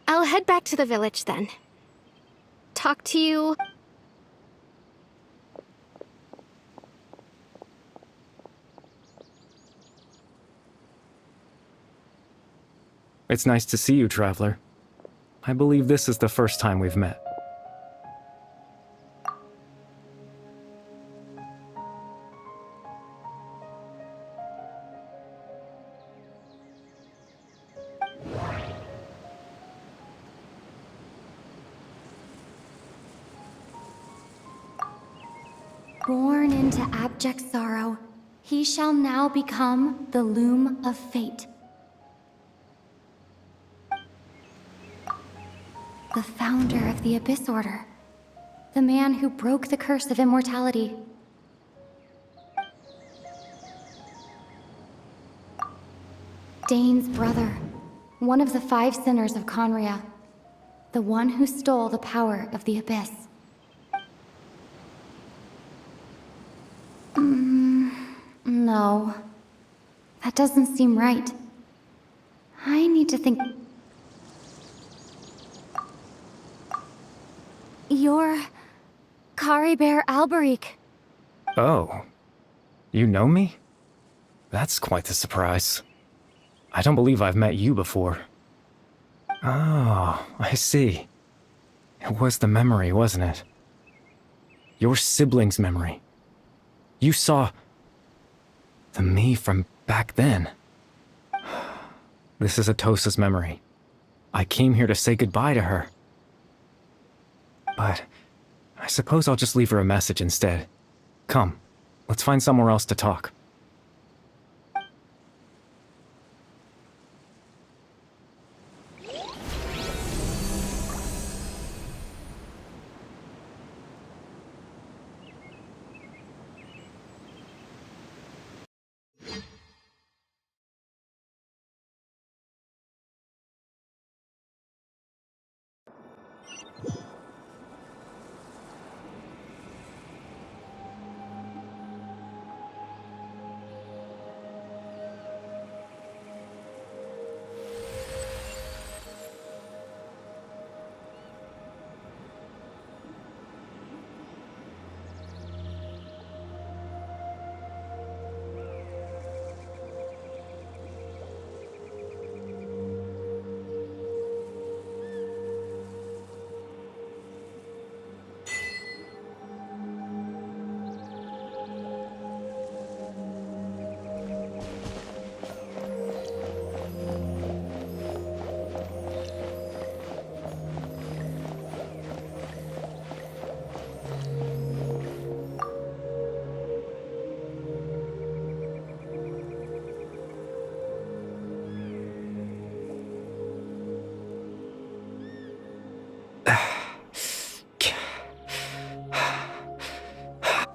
Speaker 5: I'll head back to the village then. Talk to you...
Speaker 8: It's nice to see you, Traveler. I believe this is the first time we've met.
Speaker 9: Born into abject sorrow, he shall now become the loom of fate. The founder of the Abyss Order. The man who broke the curse of immortality. Dane's brother. One of the 5 sinners of Conria. The one who stole the power of the Abyss. No. That doesn't seem right. I need to think... You're... Caribert Alberic.
Speaker 8: Oh. You know me? That's quite the surprise. I don't believe I've met you before. Oh, I see. It was the memory, wasn't it? Your sibling's memory. You saw... the me from back then. This is Atosa's memory. I came here to say goodbye to her. But I suppose I'll just leave her a message instead. Come, let's find somewhere else to talk.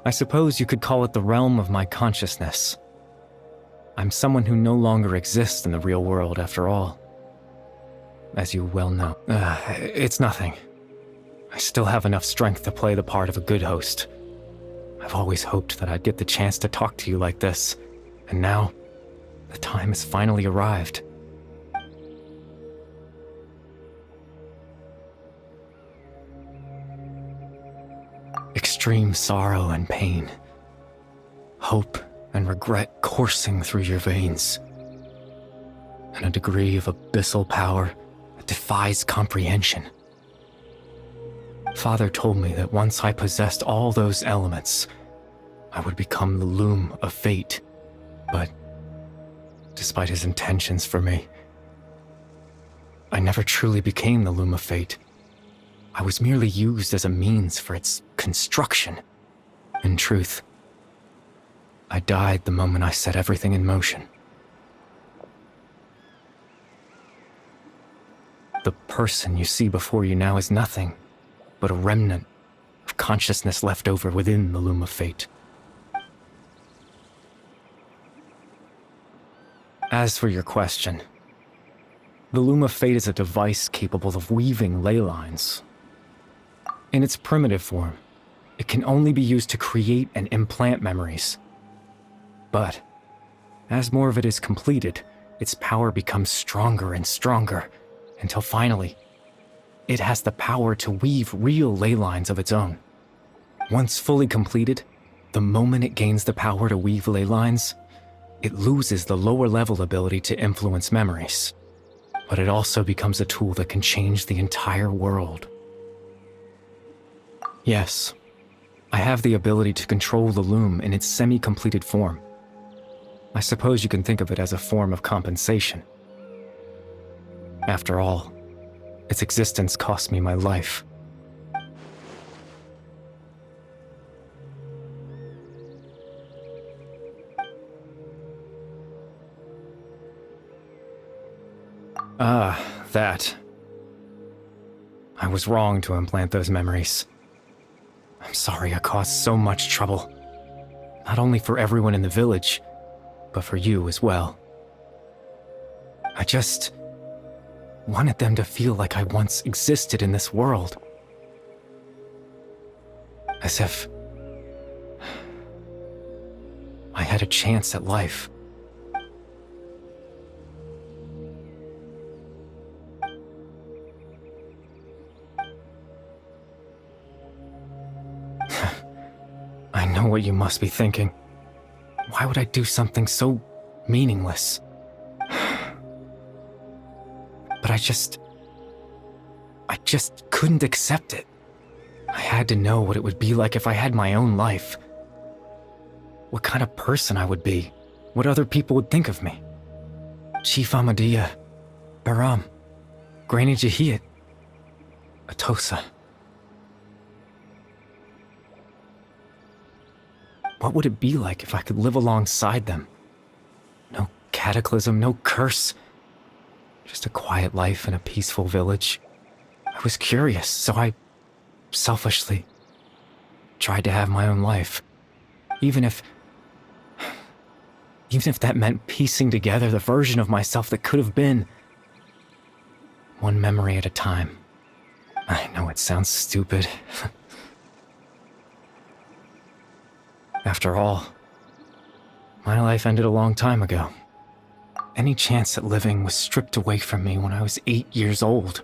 Speaker 8: I suppose you could call it the realm of my consciousness. I'm someone who no longer exists in the real world after all. As you well know. It's nothing. I still have enough strength to play the part of a good host. I've always hoped that I'd get the chance to talk to you like this, and now, the time has finally arrived. Extreme sorrow and pain. Hope and regret coursing through your veins. And a degree of abyssal power that defies comprehension. Father told me that once I possessed all those elements, I would become the loom of fate. But, despite his intentions for me, I never truly became the loom of fate. I was merely used as a means for its construction. In truth, I died the moment I set everything in motion. The person you see before you now is nothing but a remnant of consciousness left over within the loom of fate. As for your question, the loom of fate is a device capable of weaving ley lines. In its primitive form, it can only be used to create and implant memories. But, as more of it is completed, its power becomes stronger and stronger, until finally, it has the power to weave real ley lines of its own. Once fully completed, the moment it gains the power to weave ley lines, it loses the lower level ability to influence memories. But it also becomes a tool that can change the entire world. Yes, I have the ability to control the loom in its semi-completed form. I suppose you can think of it as a form of compensation. After all, its existence cost me my life. That. I was wrong to implant those memories. I'm sorry I caused so much trouble. Not only for everyone in the village, but for you as well. I just wanted them to feel like I once existed in this world. As if I had a chance at life. I know what you must be thinking. Why would I do something so meaningless? But I just couldn't accept it. I had to know what it would be like if I had my own life. What kind of person I would be. What other people would think of me. Chief Amadia, Baram, Granny Jahiat, Atosa. What would it be like if I could live alongside them? No cataclysm, no curse. Just a quiet life in a peaceful village. I was curious, so I selfishly tried to have my own life. Even if that meant piecing together the version of myself that could have been. One memory at a time. I know it sounds stupid. After all, my life ended a long time ago. Any chance at living was stripped away from me when I was 8 years old.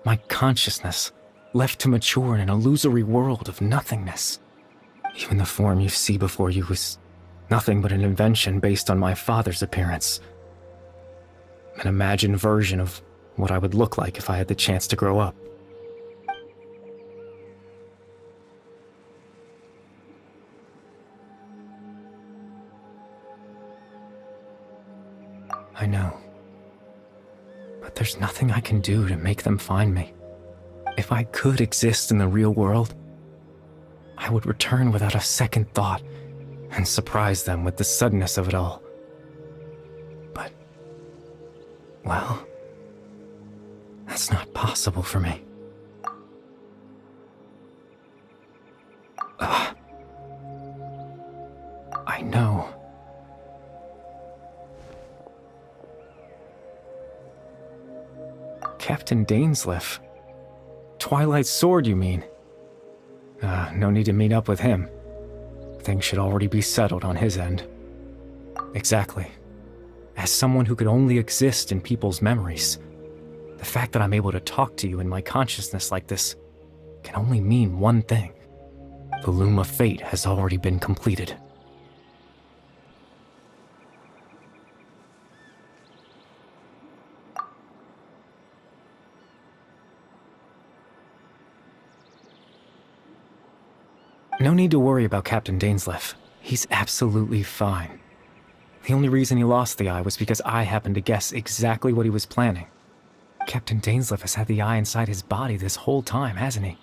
Speaker 8: My consciousness left to mature in an illusory world of nothingness. Even the form you see before you was nothing but an invention based on my father's appearance. An imagined version of what I would look like if I had the chance to grow up. I know. But there's nothing I can do to make them find me. If I could exist in the real world, I would return without a second thought and surprise them with the suddenness of it all. But, well, that's not possible for me. Captain Dainsleif. Twilight Sword, you mean? No need to meet up with him. Things should already be settled on his end. Exactly. As someone who could only exist in people's memories, the fact that I'm able to talk to you in my consciousness like this can only mean one thing. The Loom of Fate has already been completed. No need to worry about Captain Dainsleif. He's absolutely fine. The only reason he lost the eye was because I happened to guess exactly what he was planning. Captain Dainsleif has had the eye inside his body this whole time, hasn't he?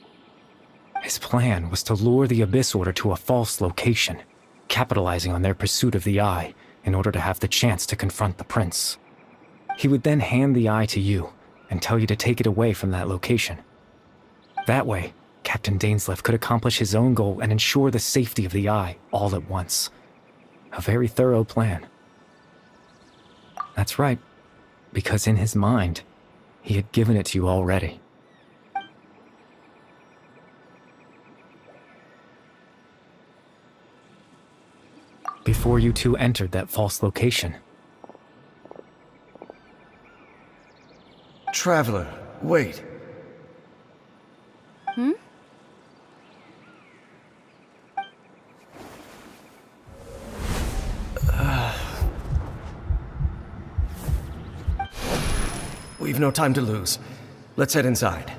Speaker 8: His plan was to lure the Abyss Order to a false location, capitalizing on their pursuit of the eye in order to have the chance to confront the prince. He would then hand the eye to you and tell you to take it away from that location. That way, Captain Dainsleif could accomplish his own goal and ensure the safety of the eye all at once. A very thorough plan. That's right, because in his mind, he had given it to you already. Before you two entered that false location.
Speaker 6: Traveler, wait. We've no time to lose. Let's head inside.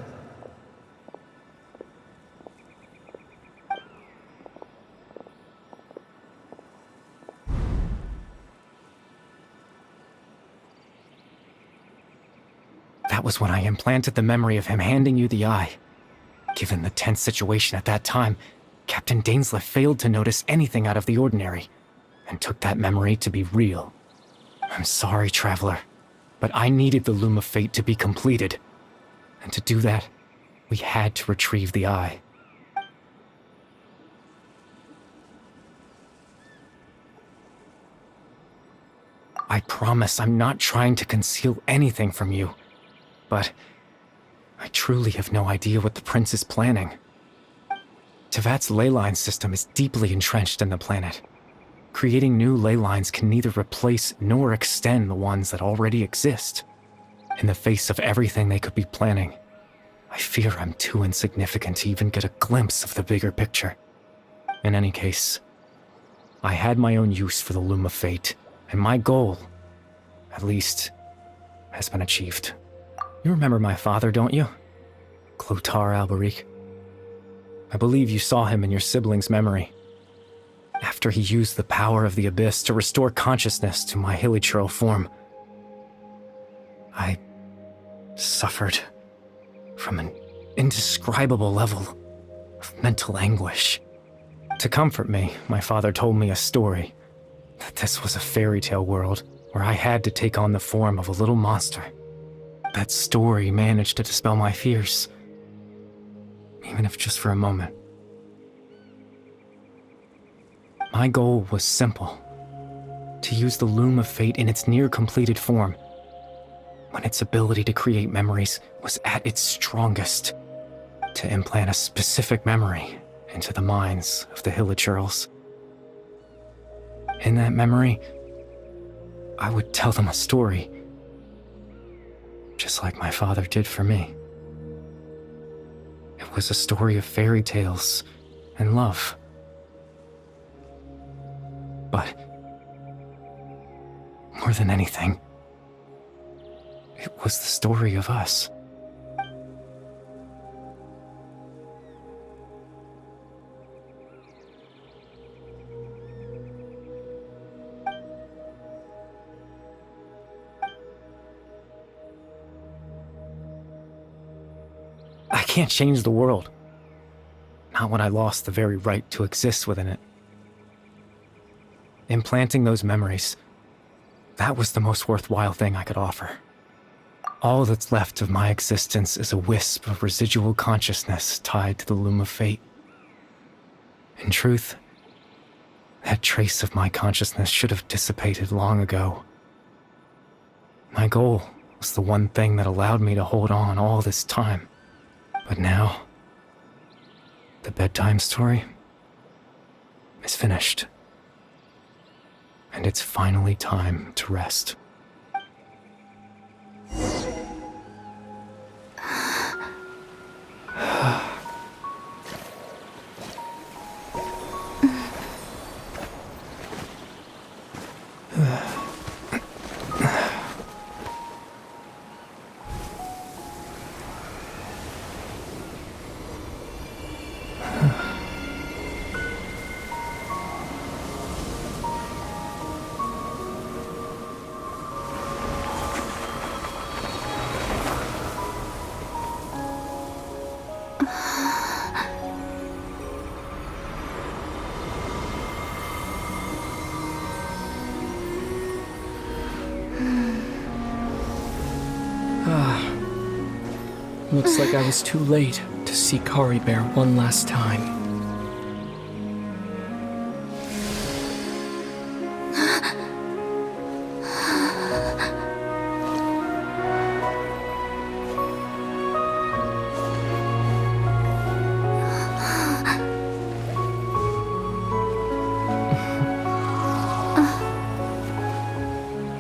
Speaker 8: That was when I implanted the memory of him handing you the eye. Given the tense situation at that time, Captain Dainsleif failed to notice anything out of the ordinary, and took that memory to be real. I'm sorry, Traveler, but I needed the Loom of Fate to be completed. And to do that, we had to retrieve the eye. I promise I'm not trying to conceal anything from you, but I truly have no idea what the prince is planning. Tevat's ley line system is deeply entrenched in the planet. Creating new ley lines can neither replace nor extend the ones that already exist. In the face of everything they could be planning, I fear I'm too insignificant to even get a glimpse of the bigger picture. In any case, I had my own use for the Loom of Fate, and my goal, at least, has been achieved. You remember my father, don't you? Clotar Alberic. I believe you saw him in your sibling's memory. After he used the power of the Abyss to restore consciousness to my hilichurl form, I suffered from an indescribable level of mental anguish. To comfort me, my father told me a story, that this was a fairy tale world where I had to take on the form of a little monster. That story managed to dispel my fears, even if just for a moment. My goal was simple: to use the Loom of Fate in its near-completed form, when its ability to create memories was at its strongest, to implant a specific memory into the minds of the hilichurls. In that memory, I would tell them a story, just like my father did for me. It was a story of fairy tales and love. But more than anything, it was the story of us. I can't change the world. Not when I lost the very right to exist within it. Implanting those memories, that was the most worthwhile thing I could offer. All that's left of my existence is a wisp of residual consciousness tied to the Loom of Fate. In truth, that trace of my consciousness should have dissipated long ago. My goal was the one thing that allowed me to hold on all this time. But now, the bedtime story is finished. And it's finally time to rest.
Speaker 7: Looks like I was too late to see Caribert one last time.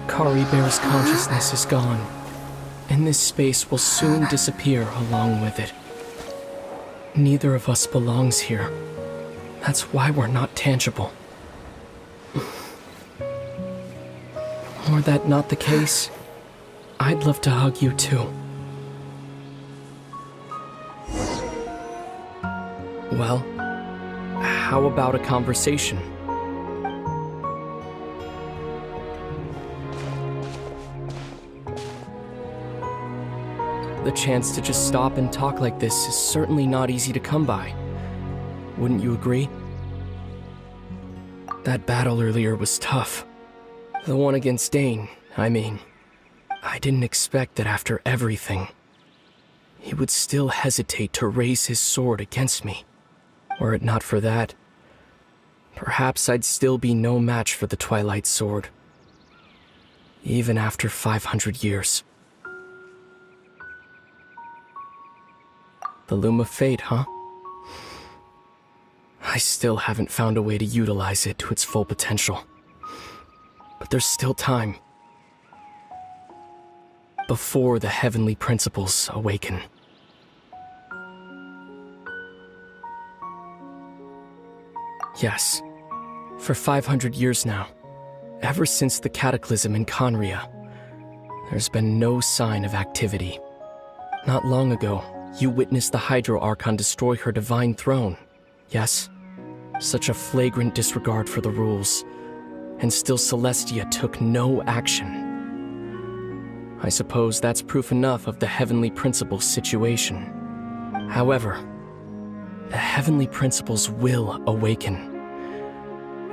Speaker 7: Caribert's consciousness is gone, and this space will soon disappear along with it. Neither of us belongs here. That's why we're not tangible. Were that not the case, I'd love to hug you too. Well, how about a conversation? The chance to just stop and talk like this is certainly not easy to come by. Wouldn't you agree? That battle earlier was tough. The one against Dane, I mean. I didn't expect that after everything, he would still hesitate to raise his sword against me. Were it not for that, perhaps I'd still be no match for the Twilight Sword. Even after 500 years. The Loom of Fate, huh? I still haven't found a way to utilize it to its full potential. But there's still time. Before the heavenly principles awaken. Yes, for 500 years now, ever since the cataclysm in Conria, there's been no sign of activity. Not long ago, you witnessed the Hydro Archon destroy her divine throne, yes? Such a flagrant disregard for the rules, and still Celestia took no action. I suppose that's proof enough of the Heavenly Principles situation. However, the Heavenly Principles will awaken.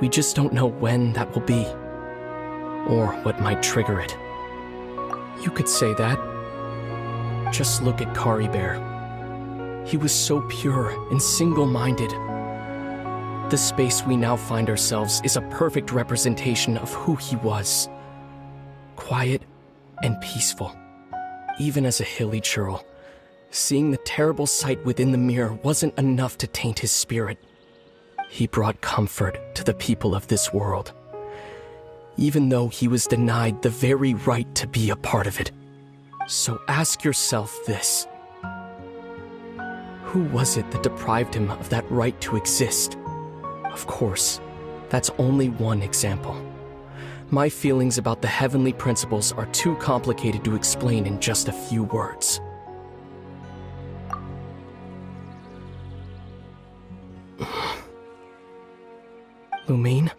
Speaker 7: We just don't know when that will be, or what might trigger it. You could say that. Just look at Caribert. He was so pure and single-minded. The space we now find ourselves is a perfect representation of who he was. Quiet and peaceful. Even as a hilly churl, seeing the terrible sight within the mirror wasn't enough to taint his spirit. He brought comfort to the people of this world, even though he was denied the very right to be a part of it. So ask yourself this. Who was it that deprived him of that right to exist? Of course, that's only one example. My feelings about the heavenly principles are too complicated to explain in just a few words. Lumine?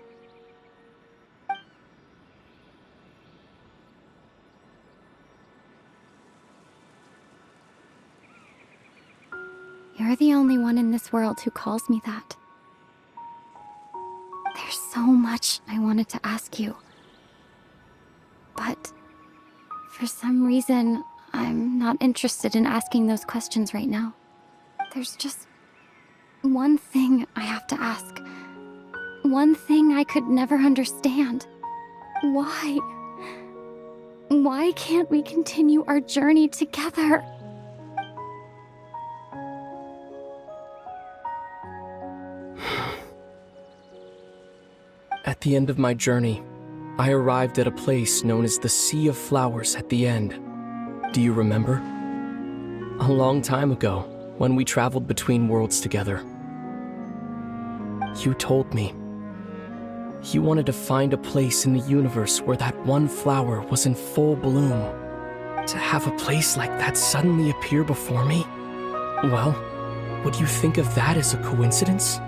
Speaker 9: You're the only one in this world who calls me that. There's so much I wanted to ask you. But for some reason, I'm not interested in asking those questions right now. There's just one thing I have to ask. One thing I could never understand. Why? Why can't we continue our journey together?
Speaker 7: At the end of my journey, I arrived at a place known as the Sea of Flowers at the end. Do you remember? A long time ago, when we traveled between worlds together. You told me. You wanted to find a place in the universe where that one flower was in full bloom. To have a place like that suddenly appear before me? Well, would you think of that as a coincidence?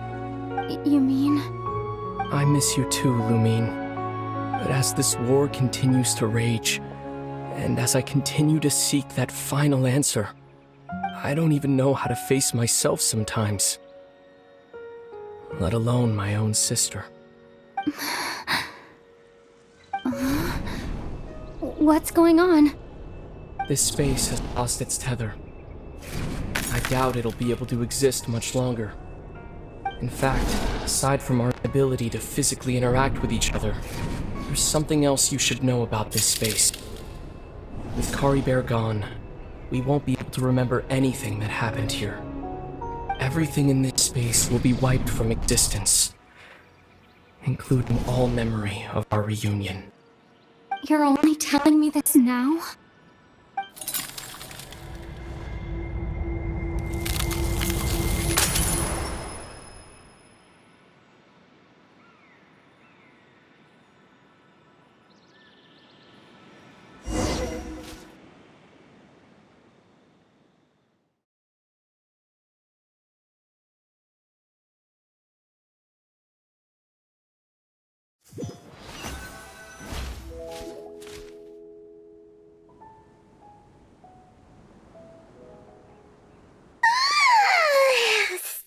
Speaker 9: You mean?
Speaker 7: I miss you too, Lumine. But as this war continues to rage, and as I continue to seek that final answer, I don't even know how to face myself sometimes. Let alone my own sister.
Speaker 9: What's going on?
Speaker 7: This space has lost its tether. I doubt it'll be able to exist much longer. In fact, aside from our ability to physically interact with each other, there's something else you should know about this space. With Caribert gone, we won't be able to remember anything that happened here. Everything in this space will be wiped from existence, including all memory of our reunion.
Speaker 9: You're only telling me this now?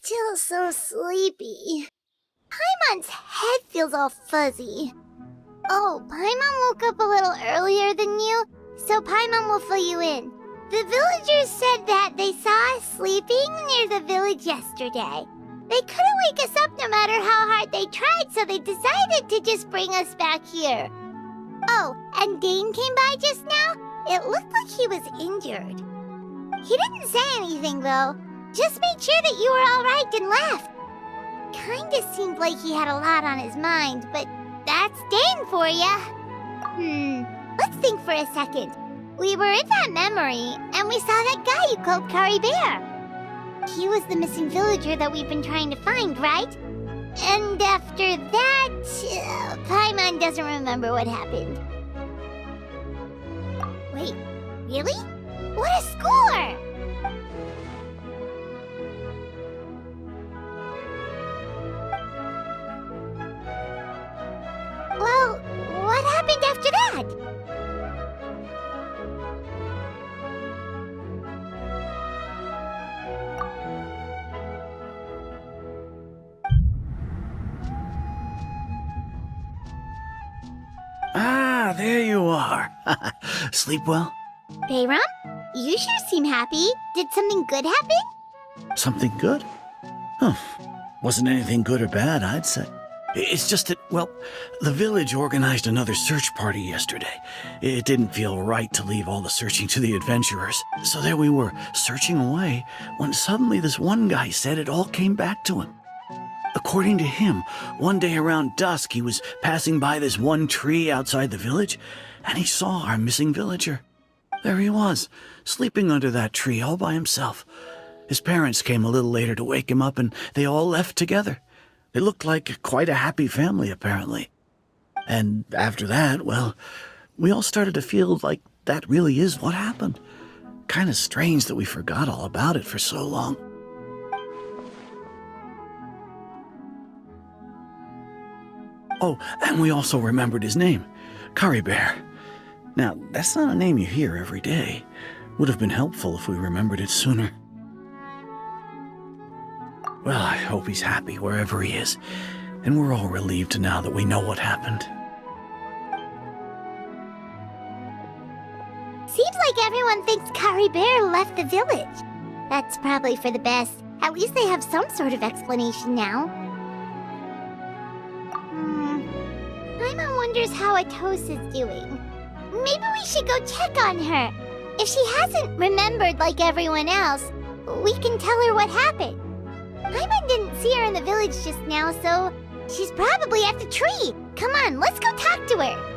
Speaker 2: Still so sleepy. Paimon's head feels all fuzzy. Oh, Paimon woke up a little earlier than you, so Paimon will fill you in. The villagers said that they saw us sleeping near the village yesterday. They couldn't wake us up no matter how hard they tried, so they decided to just bring us back here. Oh, and Dane came by just now. It looked like he was injured. He didn't say anything, though. Just made sure that you were all right and left. Kinda seemed like he had a lot on his mind, but that's Dane for ya. Let's think for a second. We were in that memory, and we saw that guy you called Caribert. He was the missing villager that we've been trying to find, right? And after that, Paimon doesn't remember what happened. Wait, really? What a score! Well, what happened after that?
Speaker 3: Ah, there you are. Sleep well?
Speaker 2: Bayram, you sure seem happy. Did something good happen?
Speaker 3: Something good? Huh. Wasn't anything good or bad, I'd say. It's just that, well, the village organized another search party yesterday. It didn't feel right to leave all the searching to the adventurers. So there we were, searching away, when suddenly this one guy said it all came back to him. According to him, one day around dusk, he was passing by this one tree outside the village, and he saw our missing villager. There he was, sleeping under that tree all by himself. His parents came a little later to wake him up, and they all left together. They looked like quite a happy family, apparently. And after that, well, we all started to feel like that really is what happened. Kind of strange that we forgot all about it for so long. Oh, and we also remembered his name, Caribert. Now, that's not a name you hear every day. Would have been helpful if we remembered it sooner. Well, I hope he's happy wherever he is, and we're all relieved now that we know what happened.
Speaker 2: Seems like everyone thinks Caribert left the village. That's probably for the best. At least they have some sort of explanation now. Paimon wonders how Atos is doing. Maybe we should go check on her. If she hasn't remembered like everyone else, we can tell her what happened. Paimon didn't see her in the village just now, so she's probably at the tree. Come on, let's go talk to her.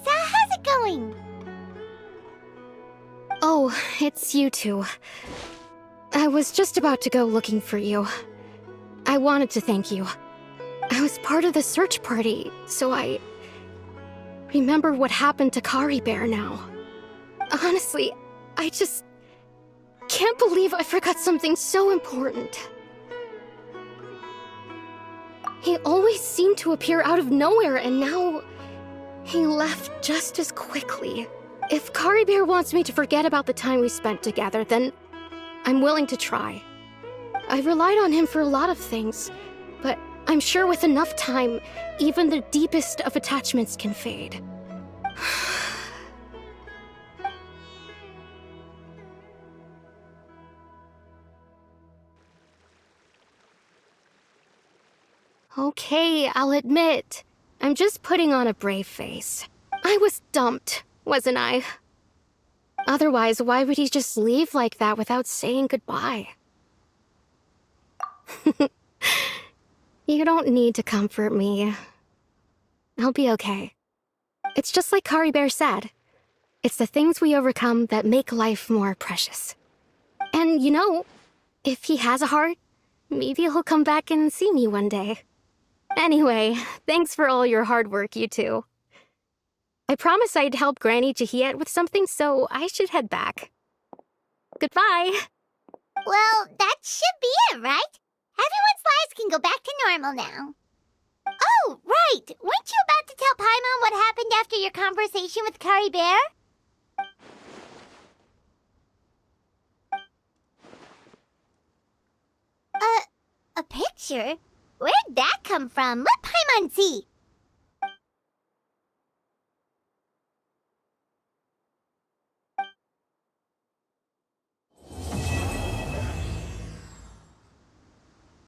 Speaker 2: How's it going?
Speaker 5: Oh, it's you two. I was just about to go looking for you. I wanted to thank you. I was part of the search party, so I remember what happened to Caribert now. Honestly, I just can't believe I forgot something so important. He always seemed to appear out of nowhere, and now he left just as quickly. If Caribert wants me to forget about the time we spent together, then I'm willing to try. I relied on him for a lot of things, but I'm sure with enough time, even the deepest of attachments can fade. Okay, I'll admit, I'm just putting on a brave face. I was dumped, wasn't I? Otherwise, why would he just leave like that without saying goodbye? You don't need to comfort me. I'll be okay. It's just like Caribert said. It's the things we overcome that make life more precious. And you know, if he has a heart, maybe he'll come back and see me one day. Anyway, thanks for all your hard work, you two. I promised I'd help Granny Jahiet with something, so I should head back. Goodbye!
Speaker 2: Well, that should be it, right? Everyone's lives can go back to normal now. Oh, right! Weren't you about to tell Paimon what happened after your conversation with Caribert? A picture? Where'd that come from? Let Paimon see!